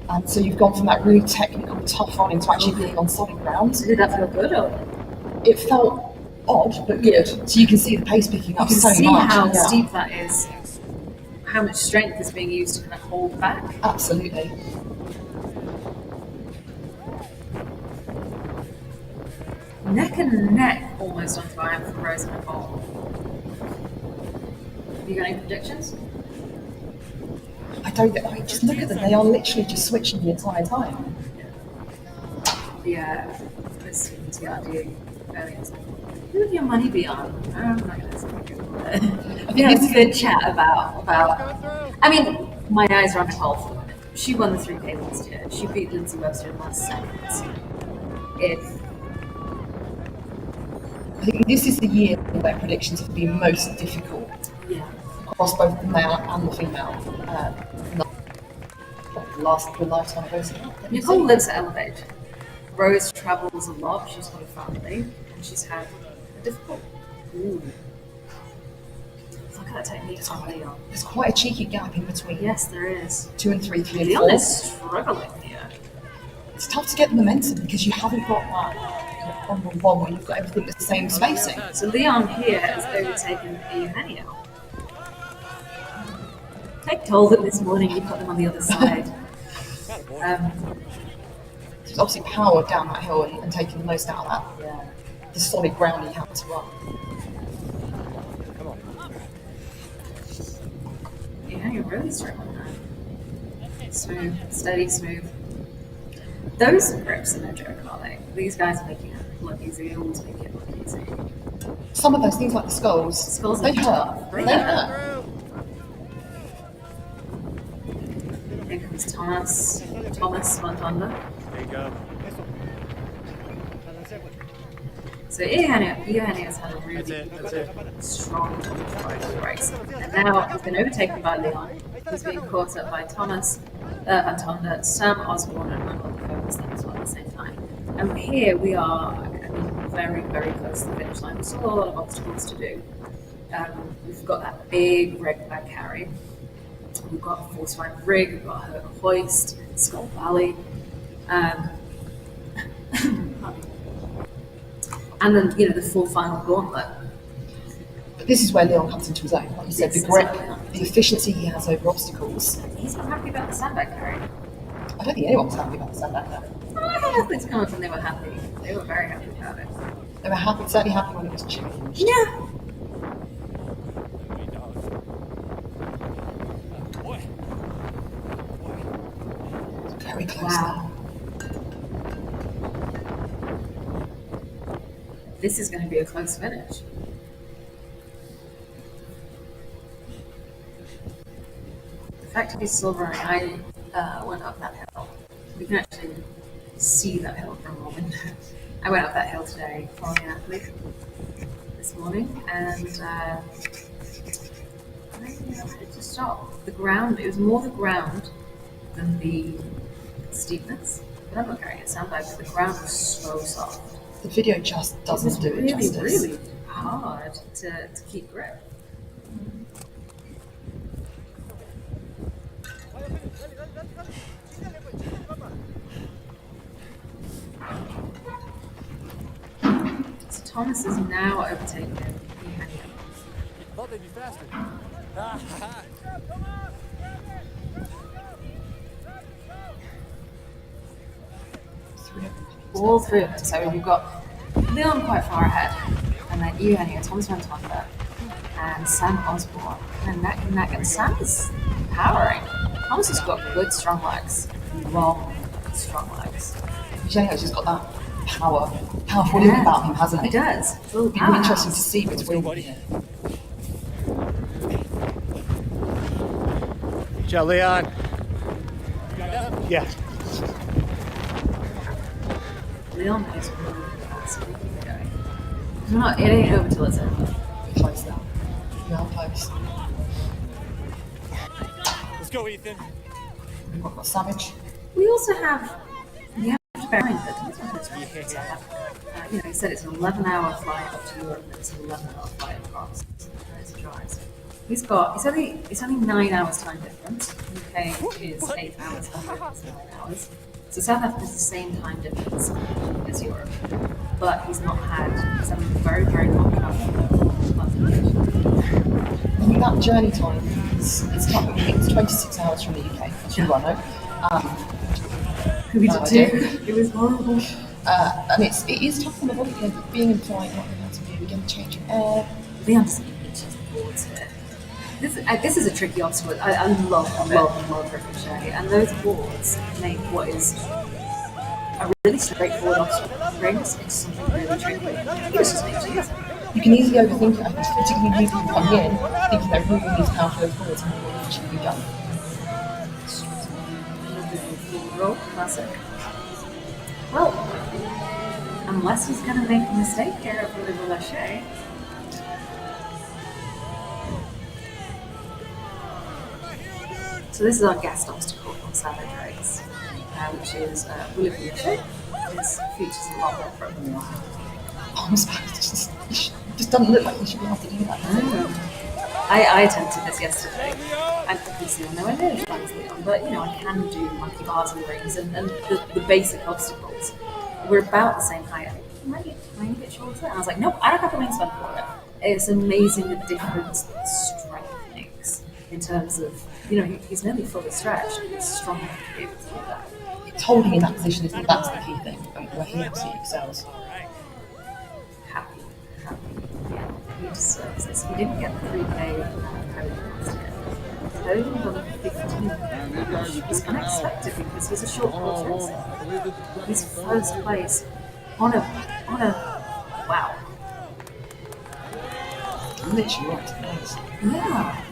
[SPEAKER 3] And so you've gone from that really technical, tough running to actually being on solid ground.
[SPEAKER 2] So did that feel good? Or
[SPEAKER 3] It felt odd, but good. So you can see the pace picking up
[SPEAKER 2] you can
[SPEAKER 3] so
[SPEAKER 2] see
[SPEAKER 3] much.
[SPEAKER 2] how
[SPEAKER 3] Yeah,
[SPEAKER 2] steep that is. How much strength is being used to kind of hold back.
[SPEAKER 3] absolutely.
[SPEAKER 2] Neck and neck almost on time for Rose and Nicole. Have you got any predictions?
[SPEAKER 3] I just look at them, they are literally just switching the entire time.
[SPEAKER 2] Yeah, I was speaking to TRD earlier. It's like, who would your money be on? I'm not going to say it. We had a good chat about. I mean, my eyes are on Nicole for the minute. She won the 3K last year. She beat Lindsay Webster in last seconds.
[SPEAKER 3] I think this is the year where predictions have been most difficult
[SPEAKER 2] Yeah.
[SPEAKER 3] across both the male and the female. The lifetime of OCRWC.
[SPEAKER 2] Nicole lives at Elevate. Rose travels a lot. She's got a family, and she's had a difficult. Ooh. Look at that technique on Leon.
[SPEAKER 3] There's quite a cheeky gap in between
[SPEAKER 2] Yes, there is.
[SPEAKER 3] 2 and 3, 3 and
[SPEAKER 2] Leon
[SPEAKER 3] 4.
[SPEAKER 2] is struggling here.
[SPEAKER 3] It's tough to get the momentum because you haven't got that 1-1-1 where you've got everything the same spacing.
[SPEAKER 2] So Leon here has overtaken Eugenio. I told them this morning you put them on the other side.
[SPEAKER 3] He's obviously powered down that hill and taken the most out of that.
[SPEAKER 2] Yeah.
[SPEAKER 3] The solid ground he had to run.
[SPEAKER 2] Eugenio really struggling now. Smooth, steady, smooth. Those grips are no joke, are they? These guys are making it look easy. They always make it look easy.
[SPEAKER 3] Some of those things like the skulls, they
[SPEAKER 2] are
[SPEAKER 3] hurt.
[SPEAKER 2] tough.
[SPEAKER 3] They hurt.
[SPEAKER 2] Here comes Thomas Montanda.
[SPEAKER 5] There you go.
[SPEAKER 2] So Eugenio's had a really
[SPEAKER 5] That's it.
[SPEAKER 2] strong race. And now he's been overtaken by Leon. He's being caught up by Thomas Montanda, Sam Osborne, and Nicole Kofoed as well at the same time. And here we are, very, very close to the finish line. There's still a lot of obstacles to do. We've got that big rig bag carry. We've got a force ride rig. We've got a hoist, Skull Valley. And then, the full final gauntlet.
[SPEAKER 3] But this is where Leon comes into his own. Like you said, the grip, the efficiency he has over obstacles.
[SPEAKER 2] He's not happy about the sandbag carry.
[SPEAKER 3] I don't think anyone was happy about the sandbag carry.
[SPEAKER 2] I had athletes come up and they were happy. They were very happy about it.
[SPEAKER 3] They were happy, certainly happy when it was changed.
[SPEAKER 2] Yeah.
[SPEAKER 3] Very close
[SPEAKER 2] Wow. This is going to be a close finish. Effectively silvering, I went up that hill. We can actually see that hill from our window. I went up that hill today following an athlete this morning, and I had to stop. The ground, it was more the ground than the steepness. But I'm not carrying a sandbag, but the ground was so soft.
[SPEAKER 3] The video just doesn't do it
[SPEAKER 2] really,
[SPEAKER 3] justice.
[SPEAKER 2] really hard to keep grip. So Thomas is now overtaken Eugenio.
[SPEAKER 5] Thought they'd be faster.
[SPEAKER 2] All three of them. So we've got Leon quite far ahead, and then Eugenio, Thomas Montanda, and Sam Osborne. And neck and neck, and Sam is powering. Thomas has got good, strong legs. Long, strong legs.
[SPEAKER 3] Eugenio's just got that powerful look about him, hasn't
[SPEAKER 2] He
[SPEAKER 3] he?
[SPEAKER 2] does. It's a little
[SPEAKER 3] It'd be interesting to see between
[SPEAKER 5] buddy. Ciao, Leon. Yeah.
[SPEAKER 2] Leon is really fast. It ain't over till it's over.
[SPEAKER 3] close now. You are close.
[SPEAKER 5] Let's go, Ethan.
[SPEAKER 3] We've got Savage.
[SPEAKER 2] We also have to bear in mind that he said it's an 11-hour flight up to Europe and it's an 11-hour flight across. It's a drive. It's only 9 hours time difference. UK is 8 hours, Africa is 9 hours. So South Africa is the same time difference as Europe, but he's having very, very long travel.
[SPEAKER 3] I think that journey time is tough. I think it's 26 hours from the UK, as you well know.
[SPEAKER 2] We did too. It was horrible.
[SPEAKER 3] And it is tough on the body, being in flight, not being able to move, again, changing air.
[SPEAKER 2] Leon doesn't even need to boards here. This is a tricky obstacle. I love ricochet, and those boards make what is a really straightforward obstacle rings into something really tricky. It's just makes it easy.
[SPEAKER 3] You can easily overthink it, I think, particularly new people coming in, thinking they really need to power those boards and what should be done.
[SPEAKER 2] Roll classic. Well, unless he's going to make a mistake here at the Lachey. So this is our guest obstacle on Savage Race, which is Lachey. This features a lot more from
[SPEAKER 3] Just doesn't look like he should be able to do that.
[SPEAKER 2] I attempted this yesterday. I'm obviously nowhere near as fun as Leon, but I can do monkey bars and rings and the basic obstacles. We're about the same height, might be a tiny bit shorter. And I was like, nope, I don't have the wingspan for it. It's amazing the different strength makes in terms of, he's nearly fully stretched. He's strong enough to be able to do that.
[SPEAKER 3] It's holding in that position, isn't it? That's the key thing, where he absolutely excels.
[SPEAKER 2] Happy. Yeah, he deserves this. He didn't get the 3K credit last year. He's only won 15, which was unexpected because he's a short course racer. He's first place on a wow.
[SPEAKER 3] Literally right to the place.
[SPEAKER 2] Yeah.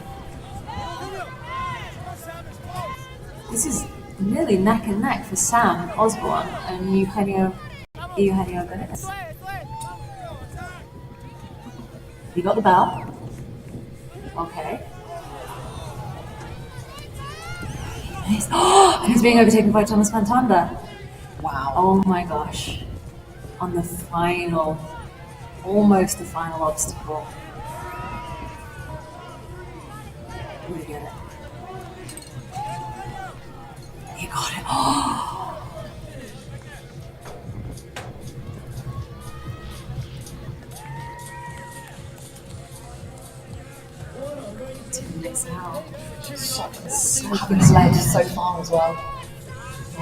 [SPEAKER 2] This is nearly neck and neck for Sam Osborne and Eugenio Benitez. You got the bell. Okay. He's being overtaken by Thomas Pantanda.
[SPEAKER 3] Wow.
[SPEAKER 2] Oh my gosh. On the final, almost the final obstacle. Will he get it? He got it. Oh! It's now so
[SPEAKER 3] led so far as well.
[SPEAKER 2] So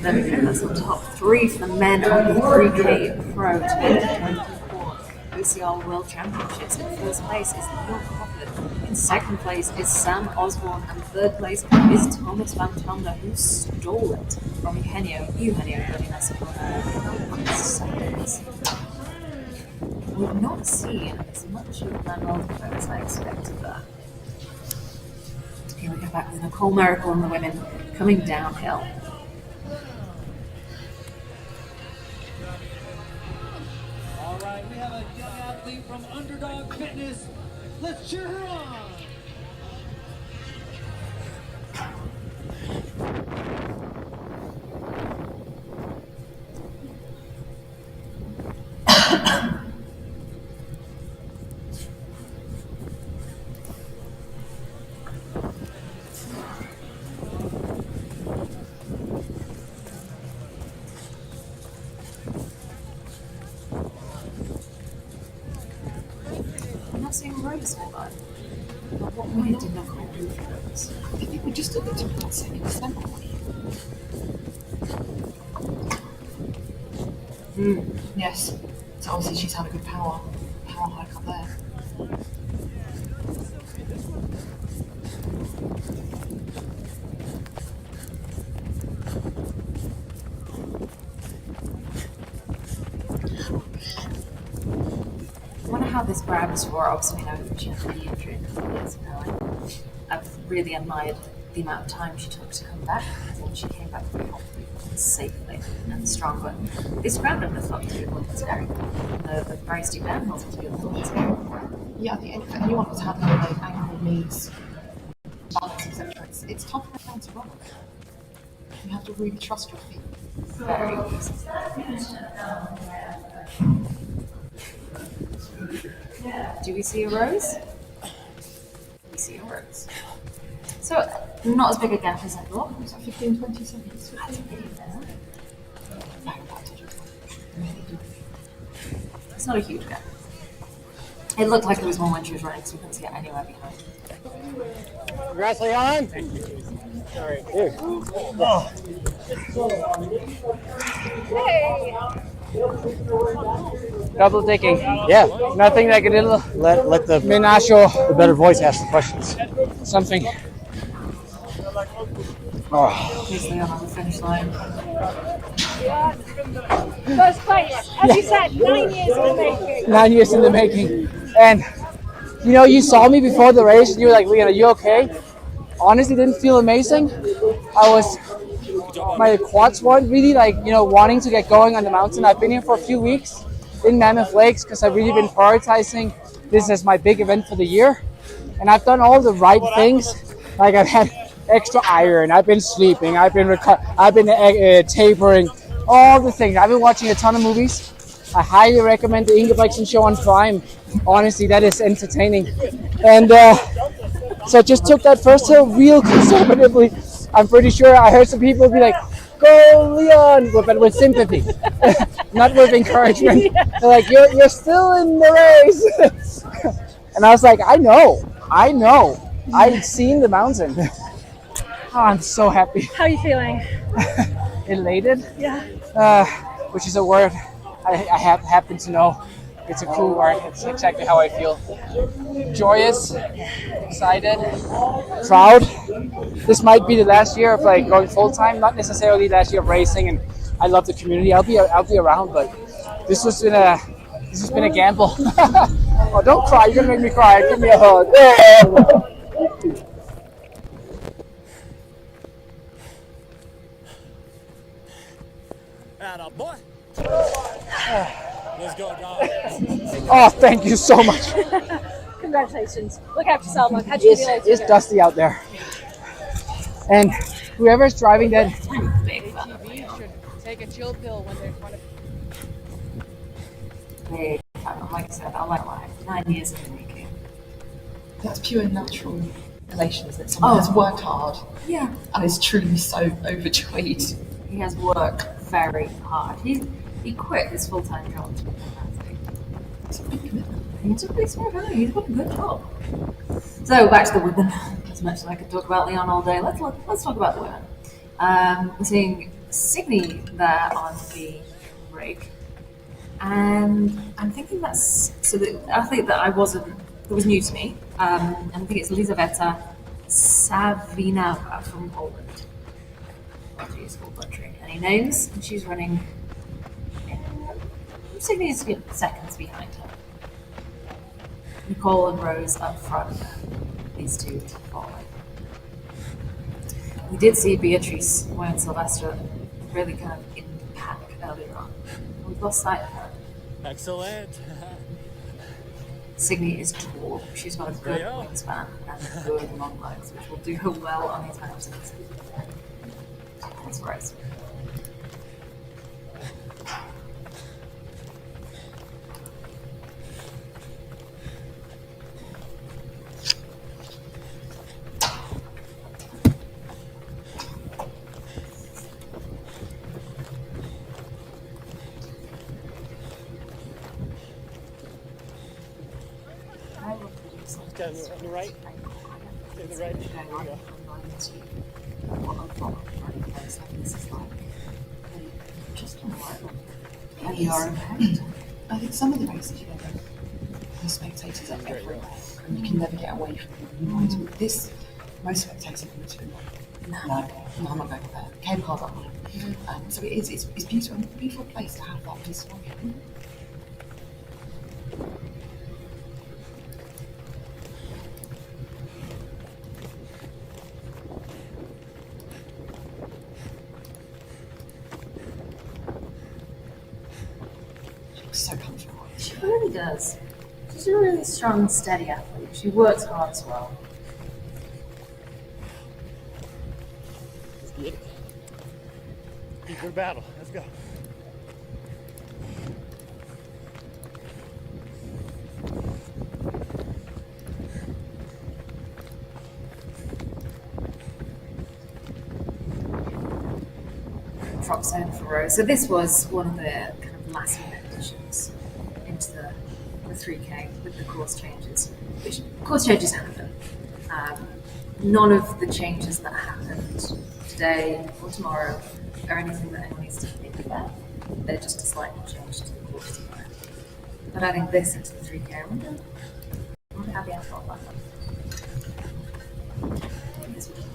[SPEAKER 2] there we go, that's the top three for the men on the 3K Pro 2024 OCR World Championships. In first place is Leon Kofoed. In second place is Sam Osborne. And third place is Thomas Van Tonder, who stole it from Eugenio Benitez on seconds. We've not seen as much of Mammoth Lakes as I expected that. Here we go back with Nicole Mericle and the women coming downhill.
[SPEAKER 6] All right, we have a young athlete from Underdog Fitness. Let's cheer her on.
[SPEAKER 2] I'm not seeing Rose go by. What way did Nicole do for Rose?
[SPEAKER 3] I think we just took it to that second descent, Yes. So obviously she's had a good power hike up there.
[SPEAKER 2] I wonder how this grabs for. Obviously, we know that she had the injury a couple of years ago. I've really admired the amount of time she took to come back, and she came back very healthy and safely and strong. But this ground under thought to be a little bit scary. The very steep downhills to be a little bit scary.
[SPEAKER 3] Yeah, I think for anyone who's had like ankle, knees, balance, etc., it's tough enough down to run. You have to really trust your feet.
[SPEAKER 2] Very easy. Do we see a Rose? We see a Rose. So, not as big a gap as I thought.
[SPEAKER 3] Was that 15, 20 seconds?
[SPEAKER 2] That's pretty good. It's not a huge gap. It looked like there was more when she was running, so we couldn't see it anywhere behind.
[SPEAKER 5] Congrats, Leon. Thank you. All right, here. Oh.
[SPEAKER 7] Double taking.
[SPEAKER 5] Yeah.
[SPEAKER 7] Nothing like a little
[SPEAKER 5] Let the
[SPEAKER 7] menasho,
[SPEAKER 5] the better voice ask the questions.
[SPEAKER 7] something.
[SPEAKER 5] Oh.
[SPEAKER 2] Here's Leon on the finish line.
[SPEAKER 8] First place, as you said, 9 years in the making.
[SPEAKER 7] 9 years in the making. And, you saw me before the race and you were like, Leon, are you okay? Honestly, didn't feel amazing. My quads weren't really wanting to get going on the mountain. I've been here for a few weeks in Mammoth Lakes because I've really been prioritizing this as my big event for the year. And I've done all the right things. Like I've had extra iron, I've been sleeping, I've been tapering, all the things. I've been watching a ton of movies. I highly recommend the Ingebrigtsen show on Prime. Honestly, that is entertaining. And so I just took that first hill real conservatively. I'm pretty sure I heard some people be like, go Leon, but with sympathy, not with encouragement. They're like, you're still in the race. And I was like, I know, I've seen the mountain. Oh, I'm so happy.
[SPEAKER 8] How are you feeling?
[SPEAKER 7] Elated,
[SPEAKER 8] Yeah.
[SPEAKER 7] which is a word I happen to know. It's a cool word. It's exactly how I feel. Joyous, excited, proud. This might be the last year of like going full time. Not necessarily last year of racing, and I love the community. I'll be around, but this has been a gamble. Oh, don't cry! You're gonna make me cry. Give me a hug.
[SPEAKER 5] Atta boy. Let's go, dog.
[SPEAKER 7] Oh, thank you so much.
[SPEAKER 8] Congratulations. Look after yourself. Like, how'd you feel?
[SPEAKER 7] It's dusty out there, and whoever's driving that
[SPEAKER 2] Big
[SPEAKER 7] should take a chill pill when they're in front of.
[SPEAKER 2] Big fan. Like I said, I like life. 9 years in the making.
[SPEAKER 3] That's pure natural relations that someone has worked hard
[SPEAKER 2] Yeah.
[SPEAKER 3] and is truly so overjoyed.
[SPEAKER 2] He has worked very hard. He quit his full-time job to become an athlete.
[SPEAKER 3] It's a big commitment.
[SPEAKER 2] He's a pretty smart guy. He's got a good job. So back to the women. As much as I could talk about Leon all day, let's talk about the women. We're seeing Signe there on the rig, and I'm thinking that's so the athlete that was new to me. I think it's Elizaveta Savinawa from Poland. Apologies for butchering any names. And she's running significant seconds behind her. Nicole and Rose up front. These two following. We did see Beatrice and Sylvester really kind of in the pack earlier on. We've lost sight of her.
[SPEAKER 5] Excellent.
[SPEAKER 2] Signe is tall. She's got a good wingspan and good long legs, which will do her well on these mountains. That's Rose.
[SPEAKER 5] Okay, on the right. To the right. There you go.
[SPEAKER 2] And you are okay.
[SPEAKER 3] I think some of the races you get the spectators are everywhere and you can never get away from them. This, most spectators are to no, I'm not going there. Came hard up mine. So it's beautiful, a beautiful place to have that peaceful. So comfortable.
[SPEAKER 2] She really does. She's a really strong, steady athlete. She works hard as well.
[SPEAKER 5] Let's get it. Keep her battle. Let's go.
[SPEAKER 2] Drop zone for Rose. So this was one of the kind of last minute additions into the 3K with the course changes, which course changes happen. None of the changes that happened today or tomorrow are anything that anyone needs to think about. They're just a slight change to the course tomorrow. But adding this into the 3K, I wonder how the asphalt like that.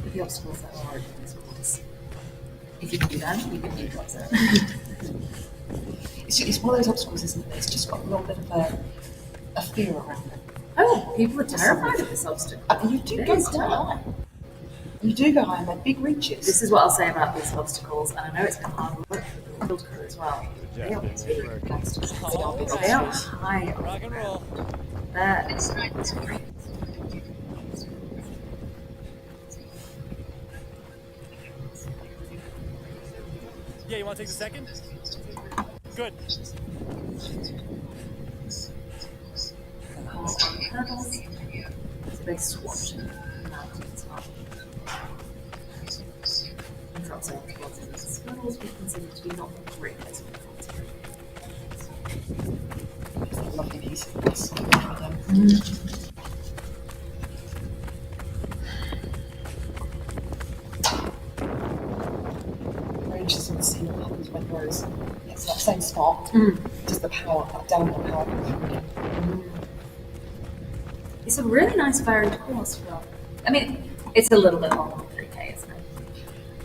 [SPEAKER 2] With the obstacles that are already in this course. If you can do that, you can do drop zone.
[SPEAKER 3] It's one of those obstacles, isn't it? It's just got a little bit of a fear around it.
[SPEAKER 2] Oh, people are terrified of this obstacle.
[SPEAKER 3] You do
[SPEAKER 2] It
[SPEAKER 3] go
[SPEAKER 2] is
[SPEAKER 3] high.
[SPEAKER 2] terrifying.
[SPEAKER 3] You do go high and they're big reaches.
[SPEAKER 2] This is what I'll say about these obstacles, and I know it's been hard work for the field crew as well. They are big obstacles. They are high.
[SPEAKER 5] Rock and roll.
[SPEAKER 2] That is great.
[SPEAKER 5] Yeah, you want to take the second? Good.
[SPEAKER 2] Hurdles. So they swapped the mountains up. And drop zone towards this little
[SPEAKER 3] It's a lovely piece of this. Very interesting to see what happens when Rose gets to that same spot. Just the power, that downhill power comes through again.
[SPEAKER 2] It's a really nice varied course, Phil. I mean, it's a little bit longer than 3K, isn't it?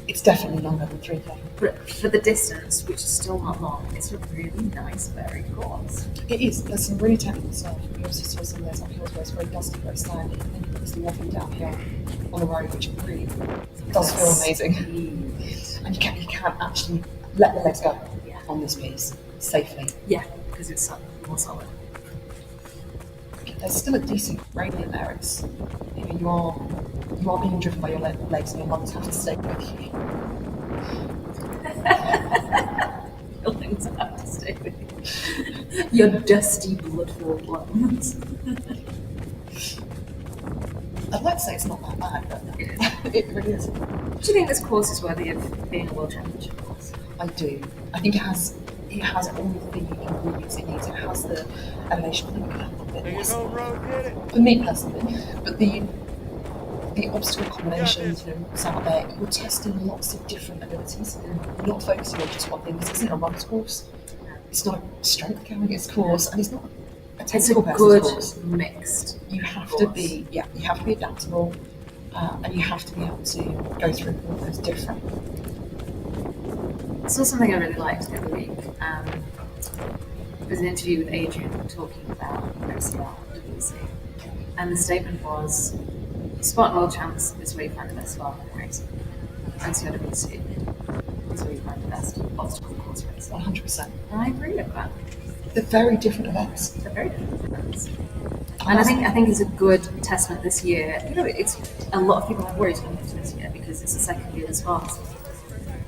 [SPEAKER 3] It's definitely longer than 3K.
[SPEAKER 2] But for the distance, which is still not long, it's a really nice varied course.
[SPEAKER 3] It is. There's some really technical stuff. You also saw some of those uphills where it's very dusty, very sandy, and then you put this lovely downhill on the road, which really does feel amazing. And you can't actually let the legs go on this piece safely.
[SPEAKER 2] Yeah, because it's more solid.
[SPEAKER 3] There's still a decent gradient there. It's you are being driven by your legs, and your lungs have to stay with you.
[SPEAKER 2] Your lungs have to stay with you. Your dusty, blood-filled lungs.
[SPEAKER 3] I'd like to say it's not that bad, but it really is.
[SPEAKER 2] Do you think this course is worthy of being a world championship course?
[SPEAKER 3] I do. I think it has all of the ingredients it needs. It has the elevation. I think it can have a little bit less. For me personally, but the obstacle combinations, what's out there, you're testing lots of different abilities. You're not focusing on just one thing. This isn't a runs course. It's not a strength carrying course, and it's not a technical course.
[SPEAKER 2] Mixed.
[SPEAKER 3] You have to be adaptable, and you have to be able to go through all those different.
[SPEAKER 2] I saw something I really liked the other week. There's an interview with Adrian talking about OCRWC, and the statement was, Spot World Champs is where you find the best sparking race. OCRWC is where you find the best obstacle course race.
[SPEAKER 3] 100%.
[SPEAKER 2] And I agree with that.
[SPEAKER 3] They're very different events.
[SPEAKER 2] They're very different events. And I think it's a good testament this year. It's a lot of people have worries coming into this year because it's the second year as well.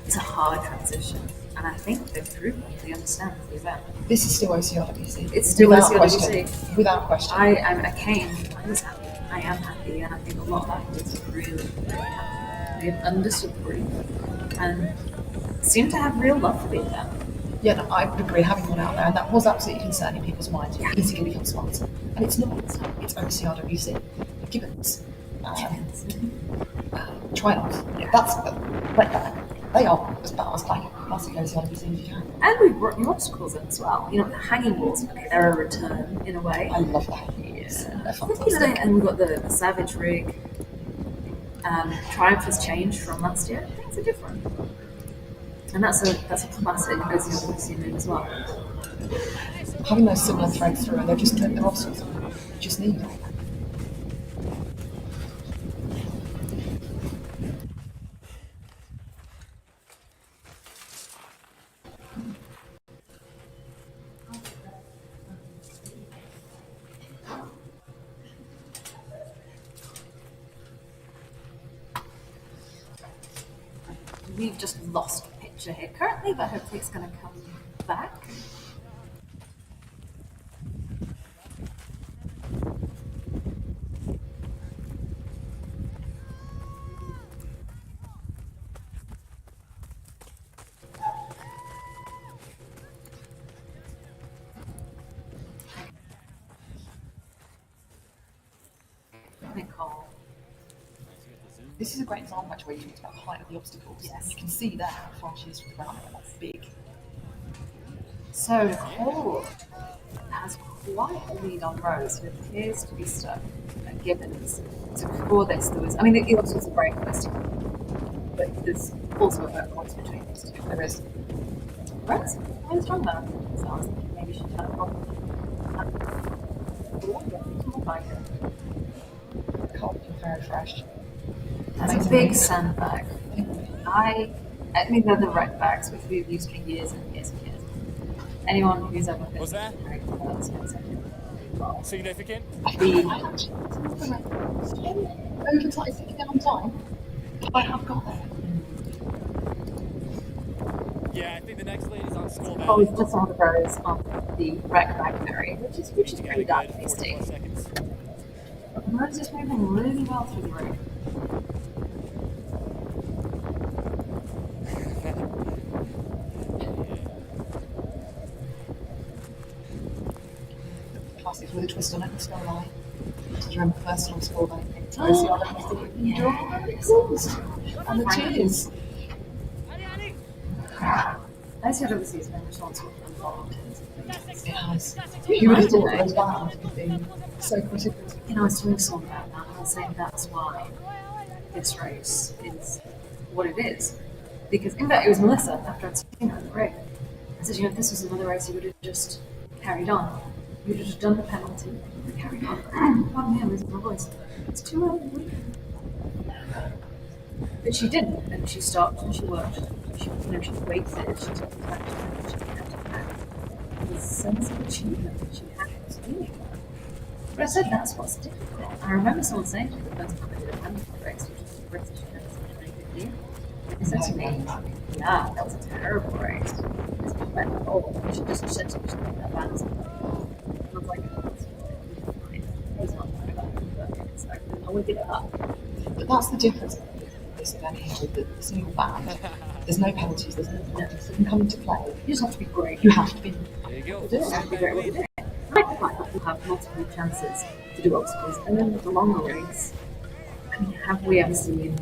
[SPEAKER 2] It's a hard transition, and I think they've proven they understand the event.
[SPEAKER 3] This is still OCRWC.
[SPEAKER 2] It's still OCRWC.
[SPEAKER 3] Without question.
[SPEAKER 2] I was happy. I am happy, and I think a lot of athletes are really, really happy. They've understood the brief and seem to have real love for the event.
[SPEAKER 3] Yeah, no, I would agree, having gone out there, and that was absolutely concerning people's minds. Yeah. Is it going to become smarter? And it's not. It's OCRWC. Gibbons. Trials. Yeah. They are as bad as classic OCRWC as you can.
[SPEAKER 2] And we've brought new obstacles in as well. The hanging walls, okay, they're a return in a way.
[SPEAKER 3] I love the hanging walls. They're fantastic.
[SPEAKER 2] And we've got the Savage rig. Triumph has changed from last year. Things are different. And that's a classic OCRWC move as well.
[SPEAKER 3] Having those similar threads through, and they're obstacles you just need them.
[SPEAKER 2] We've just lost a picture here currently, but hopefully it's going to come back. Nicole.
[SPEAKER 3] This is a great example actually where you talked about the height of the obstacles.
[SPEAKER 2] Yes.
[SPEAKER 3] You can see there how far she is from the ground, and that's big.
[SPEAKER 2] So Nicole has quite a lead on Rose, who appears to be stuck at Gibbons. So before this, the obstacles are very close together, but there's also a bit of course between these two.
[SPEAKER 3] There is.
[SPEAKER 2] Rose, I was strong though, so I was thinking maybe she should have a problem.
[SPEAKER 3] Cold and very fresh.
[SPEAKER 2] That's a big sandbag. I mean, they're the red bags, which we've used for years and years and years. Anyone who's ever been
[SPEAKER 9] significant?
[SPEAKER 3] Over time, sitting down time, I have got there.
[SPEAKER 9] Yeah, I think the next lady's on school now.
[SPEAKER 2] Oh, we've just on the rows on the wreck bag ferry, which is pretty dark tasty. The road's just moving really well through the road.
[SPEAKER 3] classics with a twist on it, the skull line. Do you remember the first time I scored anything? And the tears.
[SPEAKER 2] OCRWC has been responsible for a lot of things.
[SPEAKER 3] It has. You would have thought those bands would be so critical.
[SPEAKER 2] You know, I was doing a song about that, and I was saying that's why this race is what it is. Because, in fact, it was Melissa, after I'd seen her in the ring. I said, you know, if this was another race, you would have just carried on. You would have just done the penalty and carried on. Pardon me, I'm losing my voice. It's too early. But she didn't, and she stopped and she worked. She waited, she took the time to finish, she had to have the sense of achievement that she had to do. But I said that's what's difficult. I remember someone saying to me the first time I did a penalty race, which was the British race in 2015. They said to me, yeah, that was a terrible race. It's not bad at all. She just said to me, she made that balance. And I was like, that's fine. It's not bad about it, but it's like, I won't give it up.
[SPEAKER 3] But that's the difference with this event here with the single band. There's no penalties, there's no penalties that can come into play.
[SPEAKER 2] You just have to be great.
[SPEAKER 3] You have to be.
[SPEAKER 9] There you go.
[SPEAKER 2] You just have to be great with it. I quite often have multiple chances to do obstacles, and then with the longer race, I mean, have we ever seen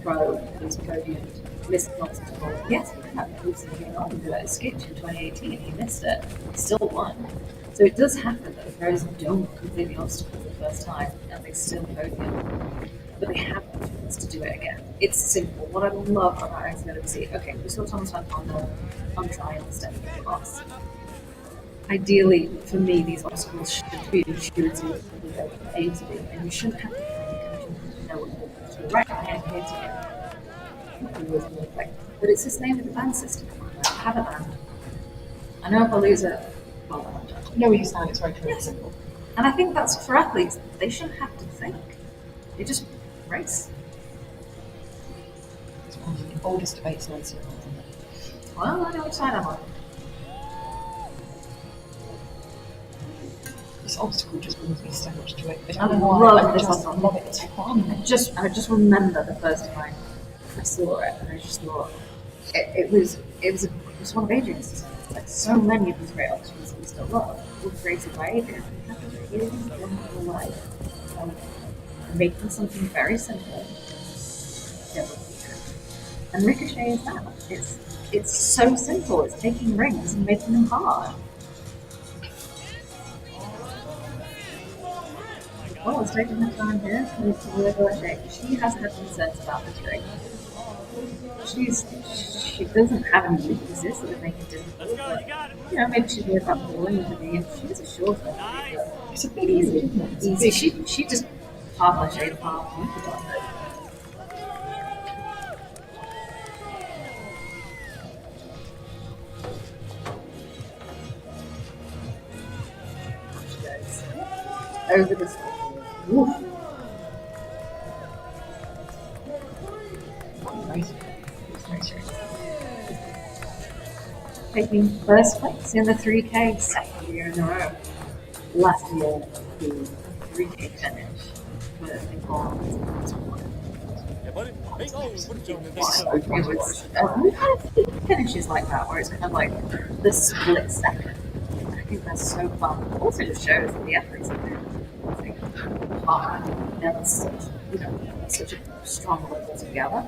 [SPEAKER 2] pro who's podiumed miss an obstacle? Yes, we have. We've seen him on do it. Skitch in 2018, he missed it. He still won. So it does happen that the pros don't complete the obstacle the first time, and they still podium. But they have the chance to do it again. It's simple. What I love about OCRWC, okay, we saw Thomas Van on trial step of the box. Ideally, for me, these obstacles should be intuitive from A to B, and you shouldn't have to know what you're doing. So right here to here. But it's the same with the band system. I have a band. I know if I lose it, well,
[SPEAKER 3] You know where you stand, it's very clear and simple.
[SPEAKER 2] and I think that's for athletes. They shouldn't have to think. They just race.
[SPEAKER 3] It's one of the oldest debates on OCR.
[SPEAKER 2] Well, I know which side I'm on.
[SPEAKER 3] This obstacle just brings me so much joy. I
[SPEAKER 2] I
[SPEAKER 3] don't know why,
[SPEAKER 2] love
[SPEAKER 3] I
[SPEAKER 2] this
[SPEAKER 3] just
[SPEAKER 2] obstacle.
[SPEAKER 3] love it. It's fun.
[SPEAKER 2] I just remember the first time I saw it, and I just thought it was one of Adrian's. Like so many of these great obstacles that we still love were created by Adrian. He had to really wonderful life of making something very simple. And Ricochet is that. It's so simple. It's taking rings and making them hard. Oh, it's taking her time here. She has had concerns about this ring. She doesn't have any weaknesses that would make it difficult. But, you know, maybe she's worried about falling into the end. She is a short one.
[SPEAKER 3] It's a big easy, isn't it? It's
[SPEAKER 2] Easy. She just half her shade half. Over the woof. Taking first place in the 3K second year in a row. Last year, the 3K finish for Nicole
[SPEAKER 9] Yeah, buddy. Hey, oh, what are you doing?
[SPEAKER 2] we've had a few finishes like that where it's kind of like the split second. I think that's so fun. It also just shows that the athletes are doing hard. That's such a strong level together.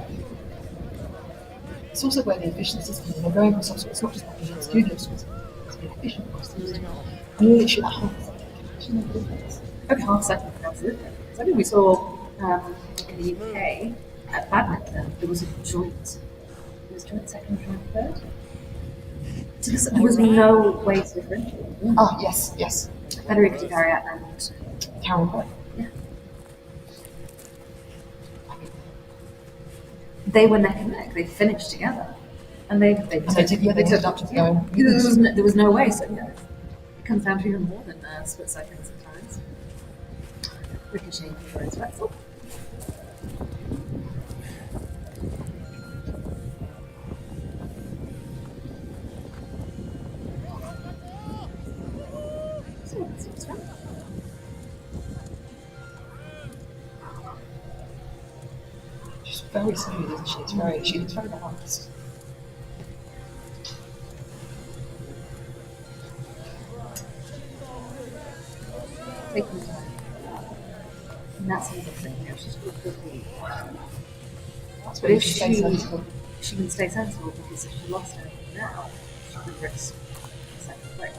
[SPEAKER 3] It's also where the efficiency is coming. They're going across obstacles. It's not just like being able to do the obstacles, it's being efficient across the obstacles. And you're literally like half a second. Actually, no difference.
[SPEAKER 2] Okay, half a second, absolutely. So I think we saw in the UK at badminton, there was a joint. It was joint second, joint third. So there was no way to differentiate.
[SPEAKER 3] Ah, yes.
[SPEAKER 2] Federica Di Garia and
[SPEAKER 3] Karen Boy.
[SPEAKER 2] yeah. They were neck and neck. They finished together, and they
[SPEAKER 3] They took up to going.
[SPEAKER 2] there was no way. So yeah, it comes down to even more than a split second sometimes. Ricochet for Rose Wetzel. So that's what's wrong.
[SPEAKER 3] She's very smooth, isn't she? She looks very relaxed.
[SPEAKER 2] taking time. And that's what I'm saying. She's got good lead. But if she can stay sensible, because if she lost anything now, she could risk second place.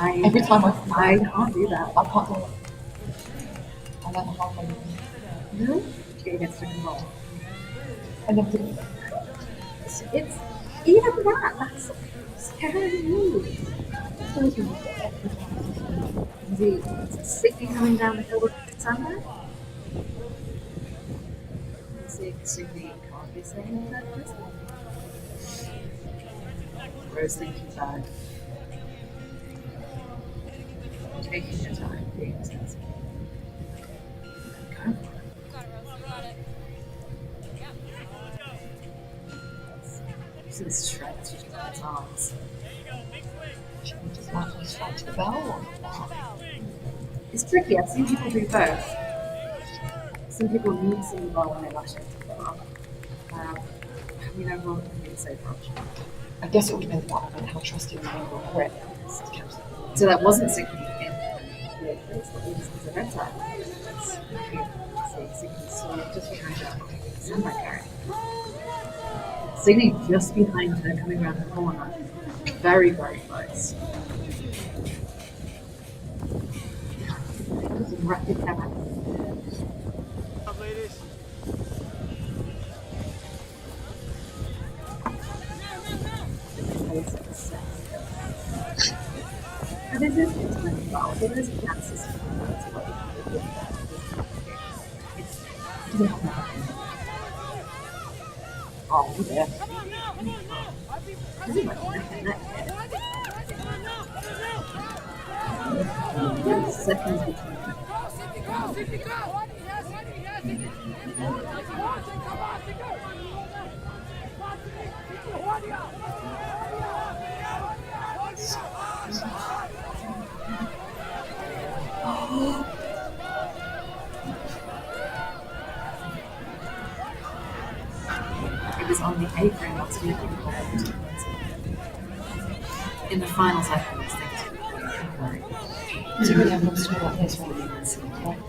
[SPEAKER 3] Every time I
[SPEAKER 2] can't do that.
[SPEAKER 3] I can't do it. I let the halfway.
[SPEAKER 2] No? She gets to control.
[SPEAKER 3] I never did it.
[SPEAKER 2] It's even that. That's a scary move. Is it Sydney coming down the hill with Sandra? Let's see if Sydney can't be saying that. Rose thinking bad. Taking your time, being sensible. Go. See the stretch of his arms.
[SPEAKER 3] Should we just naturally strike to the bell?
[SPEAKER 2] It's tricky. I've seen people do both. Some people need some ball when they lash into the bar. You know, what can be the safer option.
[SPEAKER 3] I guess it would depend on how trusting you are or grip.
[SPEAKER 2] So that wasn't significant. It's a red side. Just behind her. Sandra carry. Signy just behind her, coming around the corner. Very, very close. Just rapid camera.
[SPEAKER 5] Ladies.
[SPEAKER 2] This is well, there is chances for oh, yeah. Seconds between. It was on the apron last week in the final seconds.
[SPEAKER 3] So we have lots to do like this, right?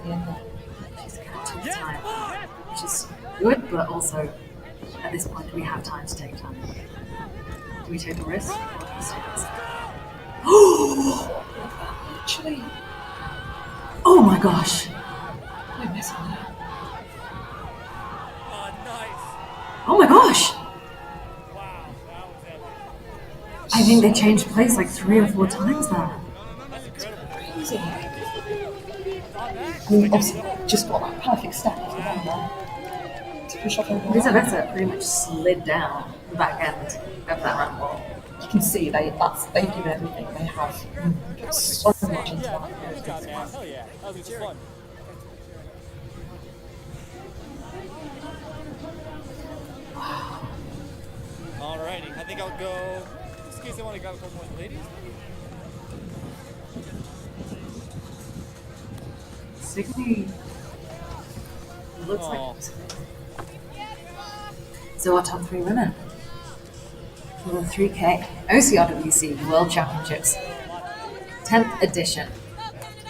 [SPEAKER 2] She's catching time, which is good, but also at this point, do we have time to take time? Do we take a risk? Oh!
[SPEAKER 3] Actually,
[SPEAKER 2] oh my gosh!
[SPEAKER 3] don't mess with that.
[SPEAKER 2] Oh my gosh! I think they changed place like 3 or 4 times now.
[SPEAKER 3] Crazy. I mean, obviously, just got that perfect step off the one there to push off over.
[SPEAKER 2] Elizabeth pretty much slid down the back end of that round ball.
[SPEAKER 3] You can see they've given everything. They have so much into that.
[SPEAKER 9] Hell yeah. That was fun. Alrighty, I think I'll go. Just in case I want to grab a couple more ladies.
[SPEAKER 2] Signy looks like. So our top 3 women for the 3K OCRWC World Championships 10th edition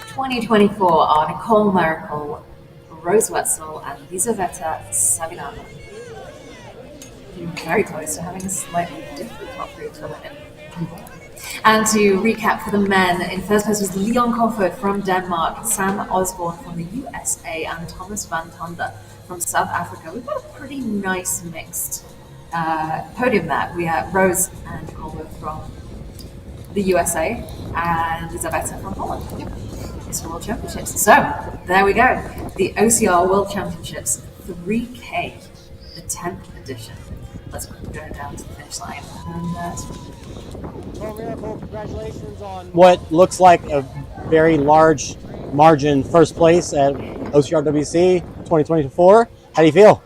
[SPEAKER 2] 2024 are Nicole Mericle, Rose Wetzel, and Lizaveta Savinano. Very close to having a slightly different top 3 for women. And to recap for the men, in first place was Leon Kofoed from Denmark, Sam Osborne from the USA, and Thomas van Tonder from South Africa. We've got a pretty nice mixed podium there. We have Rose and Nicole from the USA and Isabetta from Holland. It's World Championships. So, there we go. The OCR World Championships 3K, the 10th edition. Let's go down to the finish line. And
[SPEAKER 5] Nicole Mericle, congratulations on what looks like a very large margin first place at OCRWC 2024. How do you feel?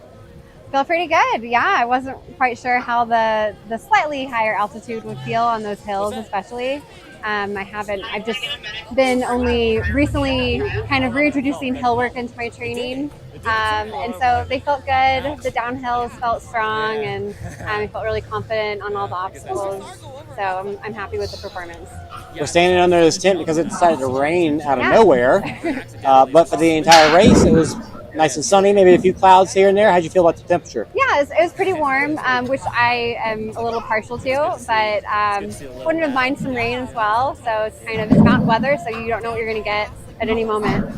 [SPEAKER 10] Feel pretty good. Yeah, I wasn't quite sure how the slightly higher altitude would feel on those hills, especially. I've just been only recently kind of reintroducing hill work into my training. And so they felt good. The downhills felt strong, and I felt really confident on all the obstacles. So I'm happy with the performance.
[SPEAKER 5] We're standing under this tent because it decided to rain out of nowhere. But for the entire race, it was nice and sunny, maybe a few clouds here and there. How'd you feel about the temperature?
[SPEAKER 10] Yeah, it was pretty warm, which I am a little partial to, but wouldn't have minded some rain as well. So it's mountain weather, so you don't know what you're going to get at any moment.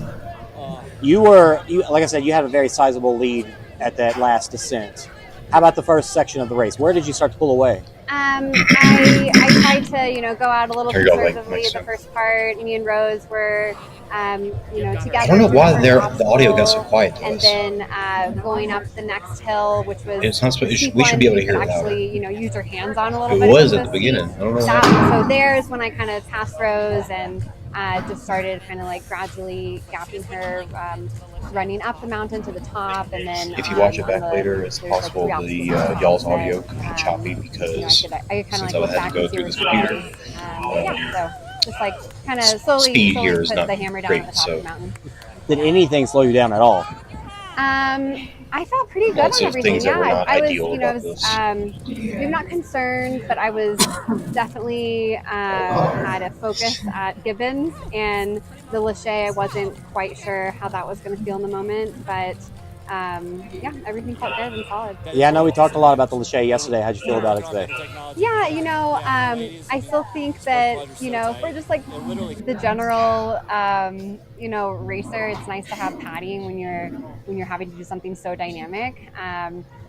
[SPEAKER 5] You like I said, you had a very sizable lead at that last descent. How about the first section of the race? Where did you start to pull away?
[SPEAKER 10] I tried to, go out a little conservatively at the first part. Me and Rose were, together.
[SPEAKER 11] I don't know why the audio got so quiet to
[SPEAKER 10] and
[SPEAKER 11] us.
[SPEAKER 10] then going up the next hill, which was
[SPEAKER 11] It's not supposed. We should be able to hear it
[SPEAKER 10] actually,
[SPEAKER 11] louder.
[SPEAKER 10] use your hands on a little
[SPEAKER 11] It
[SPEAKER 10] bit.
[SPEAKER 11] was at the beginning. I don't know what happened.
[SPEAKER 10] So there's when I kind of passed Rose and just started gradually gapping her, running up the mountain to the top, and then
[SPEAKER 11] If you watch it back later, it's possible the y'all's audio could be choppy because since I had to go through this computer,
[SPEAKER 10] so just slowly
[SPEAKER 11] speed here is
[SPEAKER 10] put
[SPEAKER 11] not
[SPEAKER 10] the hammer down
[SPEAKER 11] great.
[SPEAKER 10] at the top of the mountain.
[SPEAKER 5] Did anything slow you down at all?
[SPEAKER 10] I felt pretty good
[SPEAKER 11] Lots
[SPEAKER 10] on
[SPEAKER 11] of
[SPEAKER 10] everything.
[SPEAKER 11] things that were not
[SPEAKER 10] I was,
[SPEAKER 11] ideal about this.
[SPEAKER 10] maybe not concerned, but I was definitely had a focus at Gibbons, and the Lachey. I wasn't quite sure how that was going to feel in the moment, but everything felt good and solid.
[SPEAKER 5] Yeah, I know we talked a lot about the Lachey yesterday. How'd you feel about it today?
[SPEAKER 10] Yeah, I still think that, for just the general, racer, it's nice to have padding when you're having to do something so dynamic.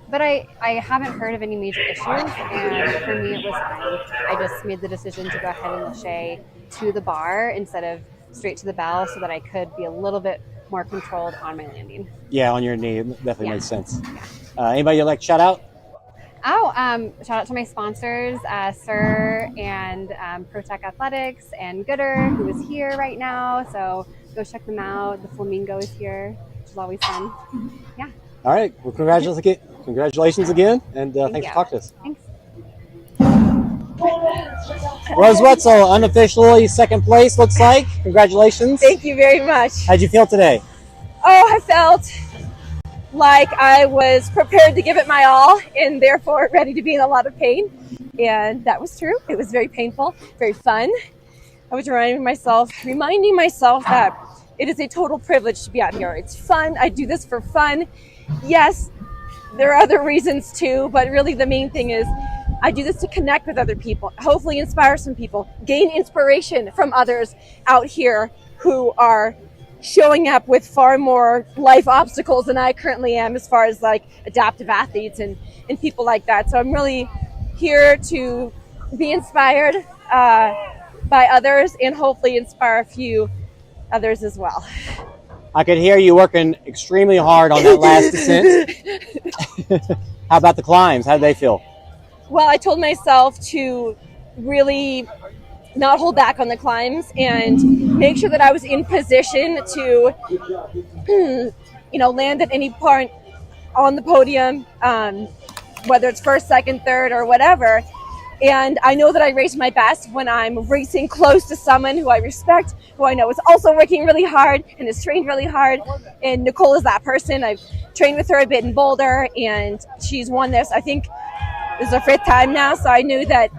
[SPEAKER 10] But I haven't heard of any major issues, and for me it was fine. I just made the decision to go ahead and Lachey to the bar instead of straight to the bell so that I could be a little bit more controlled on my landing.
[SPEAKER 5] Yeah, on your knee. It definitely makes sense. Anybody you'd like to shout out?
[SPEAKER 10] Shout out to my sponsors, Sir and ProTech Athletics and Gooder, who is here right now. So go check them out. The Flamingo is here, which is always fun. Yeah.
[SPEAKER 5] All right. Well, congratulations again, and thanks for talking to us.
[SPEAKER 10] Thanks.
[SPEAKER 5] Rose Wetzel, unofficially second place, looks like. Congratulations.
[SPEAKER 8] Thank you very much.
[SPEAKER 5] How'd you feel today?
[SPEAKER 8] Oh, I felt like I was prepared to give it my all and therefore ready to be in a lot of pain. And that was true. It was very painful, very fun. I was reminding myself that it is a total privilege to be out here. It's fun. I do this for fun. Yes, there are other reasons too, but really the main thing is I do this to connect with other people, hopefully inspire some people, gain inspiration from others out here who are showing up with far more life obstacles than I currently am as far as adaptive athletes and people like that. So I'm really here to be inspired by others and hopefully inspire a few others as well.
[SPEAKER 5] I could hear you working extremely hard on that last descent. How about the climbs? How did they feel?
[SPEAKER 8] Well, I told myself to really not hold back on the climbs and make sure that I was in position to, land at any point on the podium, whether it's first, second, third, or whatever. And I know that I race my best when I'm racing close to someone who I respect, who I know is also working really hard and has trained really hard. And Nicole is that person. I've trained with her a bit in Boulder, and she's won this. I think this is her 5th time now, so I knew that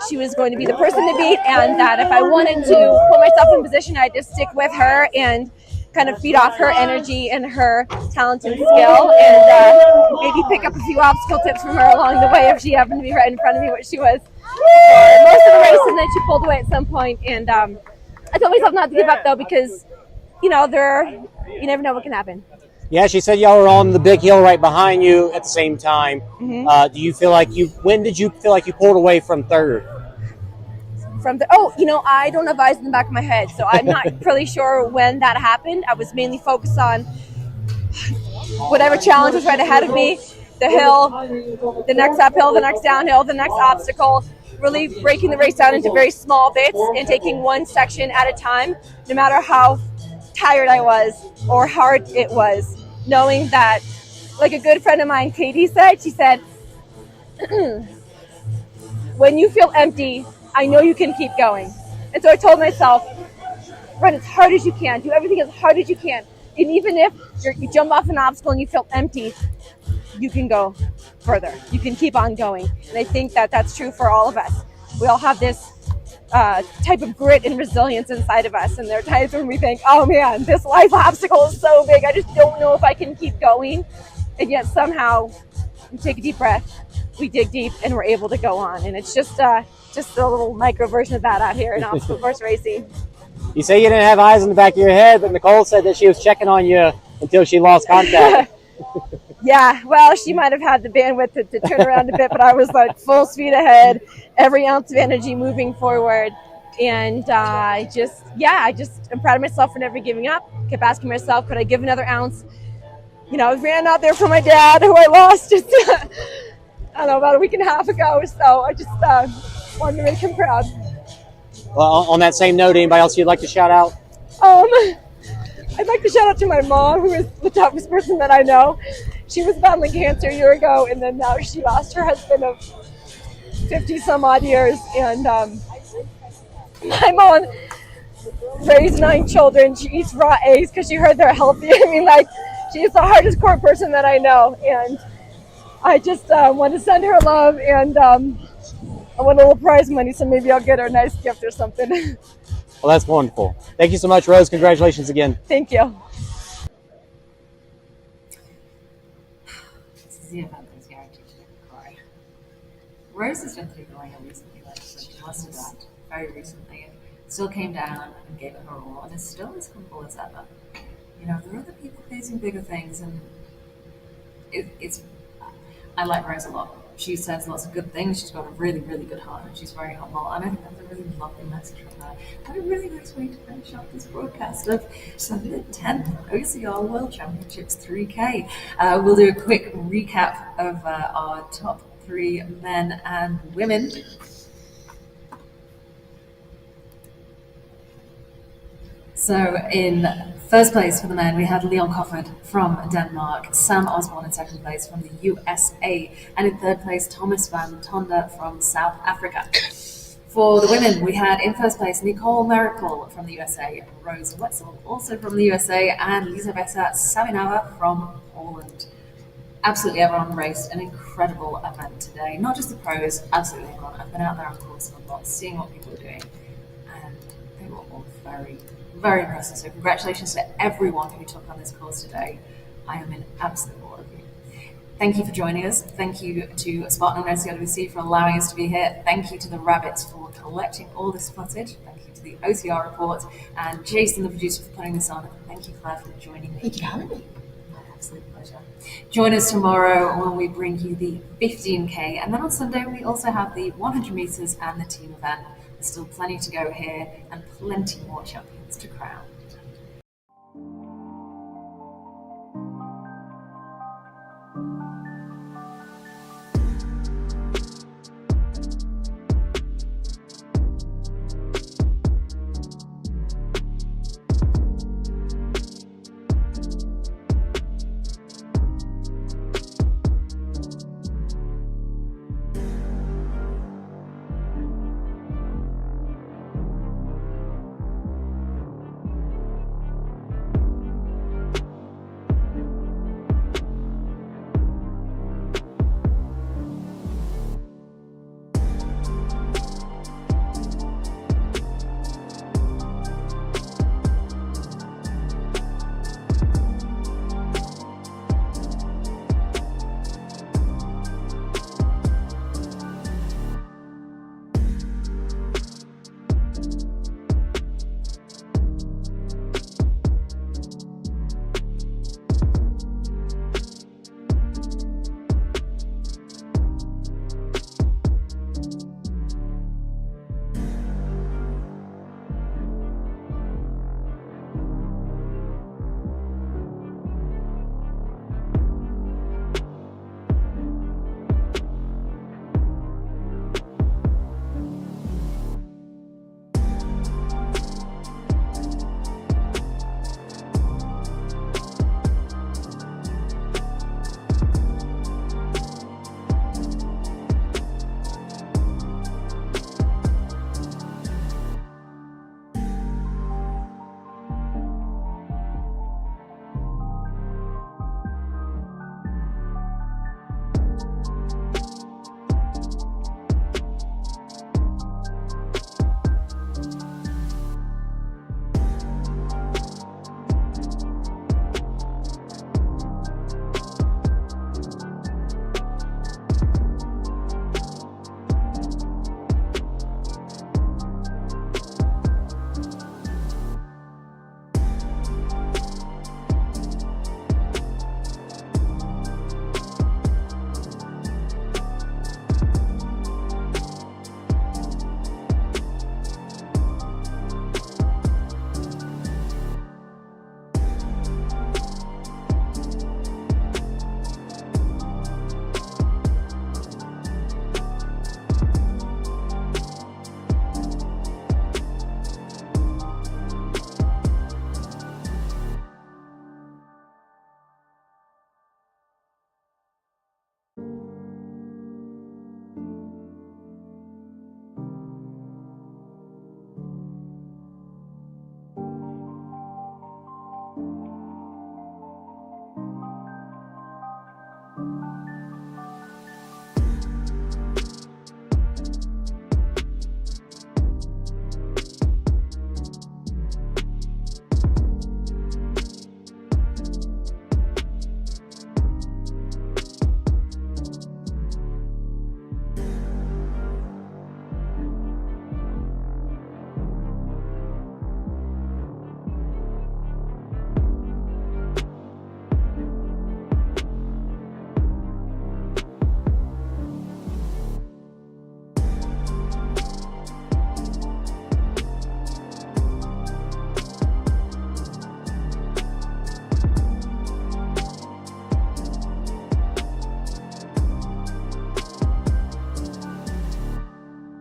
[SPEAKER 8] she was going to be the person to beat, and that if I wanted to put myself in position, I'd just stick with her and kind of feed off her energy and her talent and skill, and maybe pick up a few obstacle tips from her along the way if she happened to be right in front of me, which she was for most of the race, and then she pulled away at some point. And I told myself not to give up, though, because, you never know what can happen.
[SPEAKER 5] Yeah, she said y'all were on the big hill right behind you at the same time.
[SPEAKER 8] Mm-hmm.
[SPEAKER 5] Do you feel like when did you feel like you pulled away from third?
[SPEAKER 8] I don't have eyes in the back of my head, so I'm not really sure when that happened. I was mainly focused on whatever challenge was right ahead of me, the hill, the next uphill, the next downhill, the next obstacle, really breaking the race down into very small bits and taking one section at a time, no matter how tired I was or hard it was, knowing that, like a good friend of mine, Katie said, she said, when you feel empty, I know you can keep going. And so I told myself, run as hard as you can, do everything as hard as you can. And even if you jump off an obstacle and you feel empty, you can go further. You can keep on going. And I think that that's true for all of us. We all have this type of grit and resilience inside of us. And there are times when we think, oh man, this life obstacle is so big. I just don't know if I can keep going. And yet somehow we take a deep breath, we dig deep, and we're able to go on. And it's just a little micro version of that out here in obstacle course racing.
[SPEAKER 5] You say you didn't have eyes in the back of your head, but Nicole said that she was checking on you until she lost contact.
[SPEAKER 8] Yeah, well, she might have had the bandwidth to turn around a bit, but I was like full speed ahead, every ounce of energy moving forward. And I just am proud of myself for never giving up. Kept asking myself, could I give another ounce? You know, I ran out there for my dad, who I lost just, I don't know, about a week and a half ago. So I just wanted to make him proud.
[SPEAKER 5] Well, on that same note, anybody else you'd like to shout out?
[SPEAKER 8] I'd like to shout out to my mom, who is the toughest person that I know. She was battling cancer a year ago, and then now she lost her husband of 50 some odd years. And my mom raised 9 children. She eats raw eggs because she heard they're healthy. I mean, like, she's the hardest core person that I know. And I just want to send her love, and I want a little prize money, so maybe I'll get her a nice gift or something.
[SPEAKER 5] Well, that's wonderful. Thank you so much, Rose. Congratulations again.
[SPEAKER 8] Thank you.
[SPEAKER 2] This is the event that's guaranteed to make me cry. Rose has been through the ringer recently, like she lost her dad very recently, and still came down and gave it her all, and is still as humble as ever. You know, there are other people facing bigger things, and I like Rose a lot. She says lots of good things. She's got a really, really good heart, and she's very humble. And I think that's a really lovely message from her. And a really nice way to finish off this broadcast of Sunday 10th OCR World Championships 3K. We'll do a quick recap of our top 3 men and women. So in first place for the men, we had Leon Kofoed from Denmark, Sam Osborne in second place from the USA, and in third place, Thomas van Tonder from South Africa. For the women, we had in first place Nicole Mericle from the USA, Rose Wetzel also from the USA, and Elizabeta Savinawa from Poland. Absolutely everyone raced an incredible event today. Not just the pros, absolutely everyone. I've been out there on course a lot, seeing what people are doing, and they were all very, very impressive. So congratulations to everyone who took on this course today. I am in absolute awe of you. Thank you for joining us. Thank you to Spartan and OCRWC for allowing us to be here. Thank you to the Rabbits for collecting all this footage. Thank you to the OCR report, and Jason, the producer, for putting this on. Thank you, Claire, for joining me.
[SPEAKER 3] Thank you for having me.
[SPEAKER 2] My absolute pleasure. Join us tomorrow when we bring you the 15K, and then on Sunday we also have the 100 meters and the team event. There's still plenty to go here and plenty more champions to crown.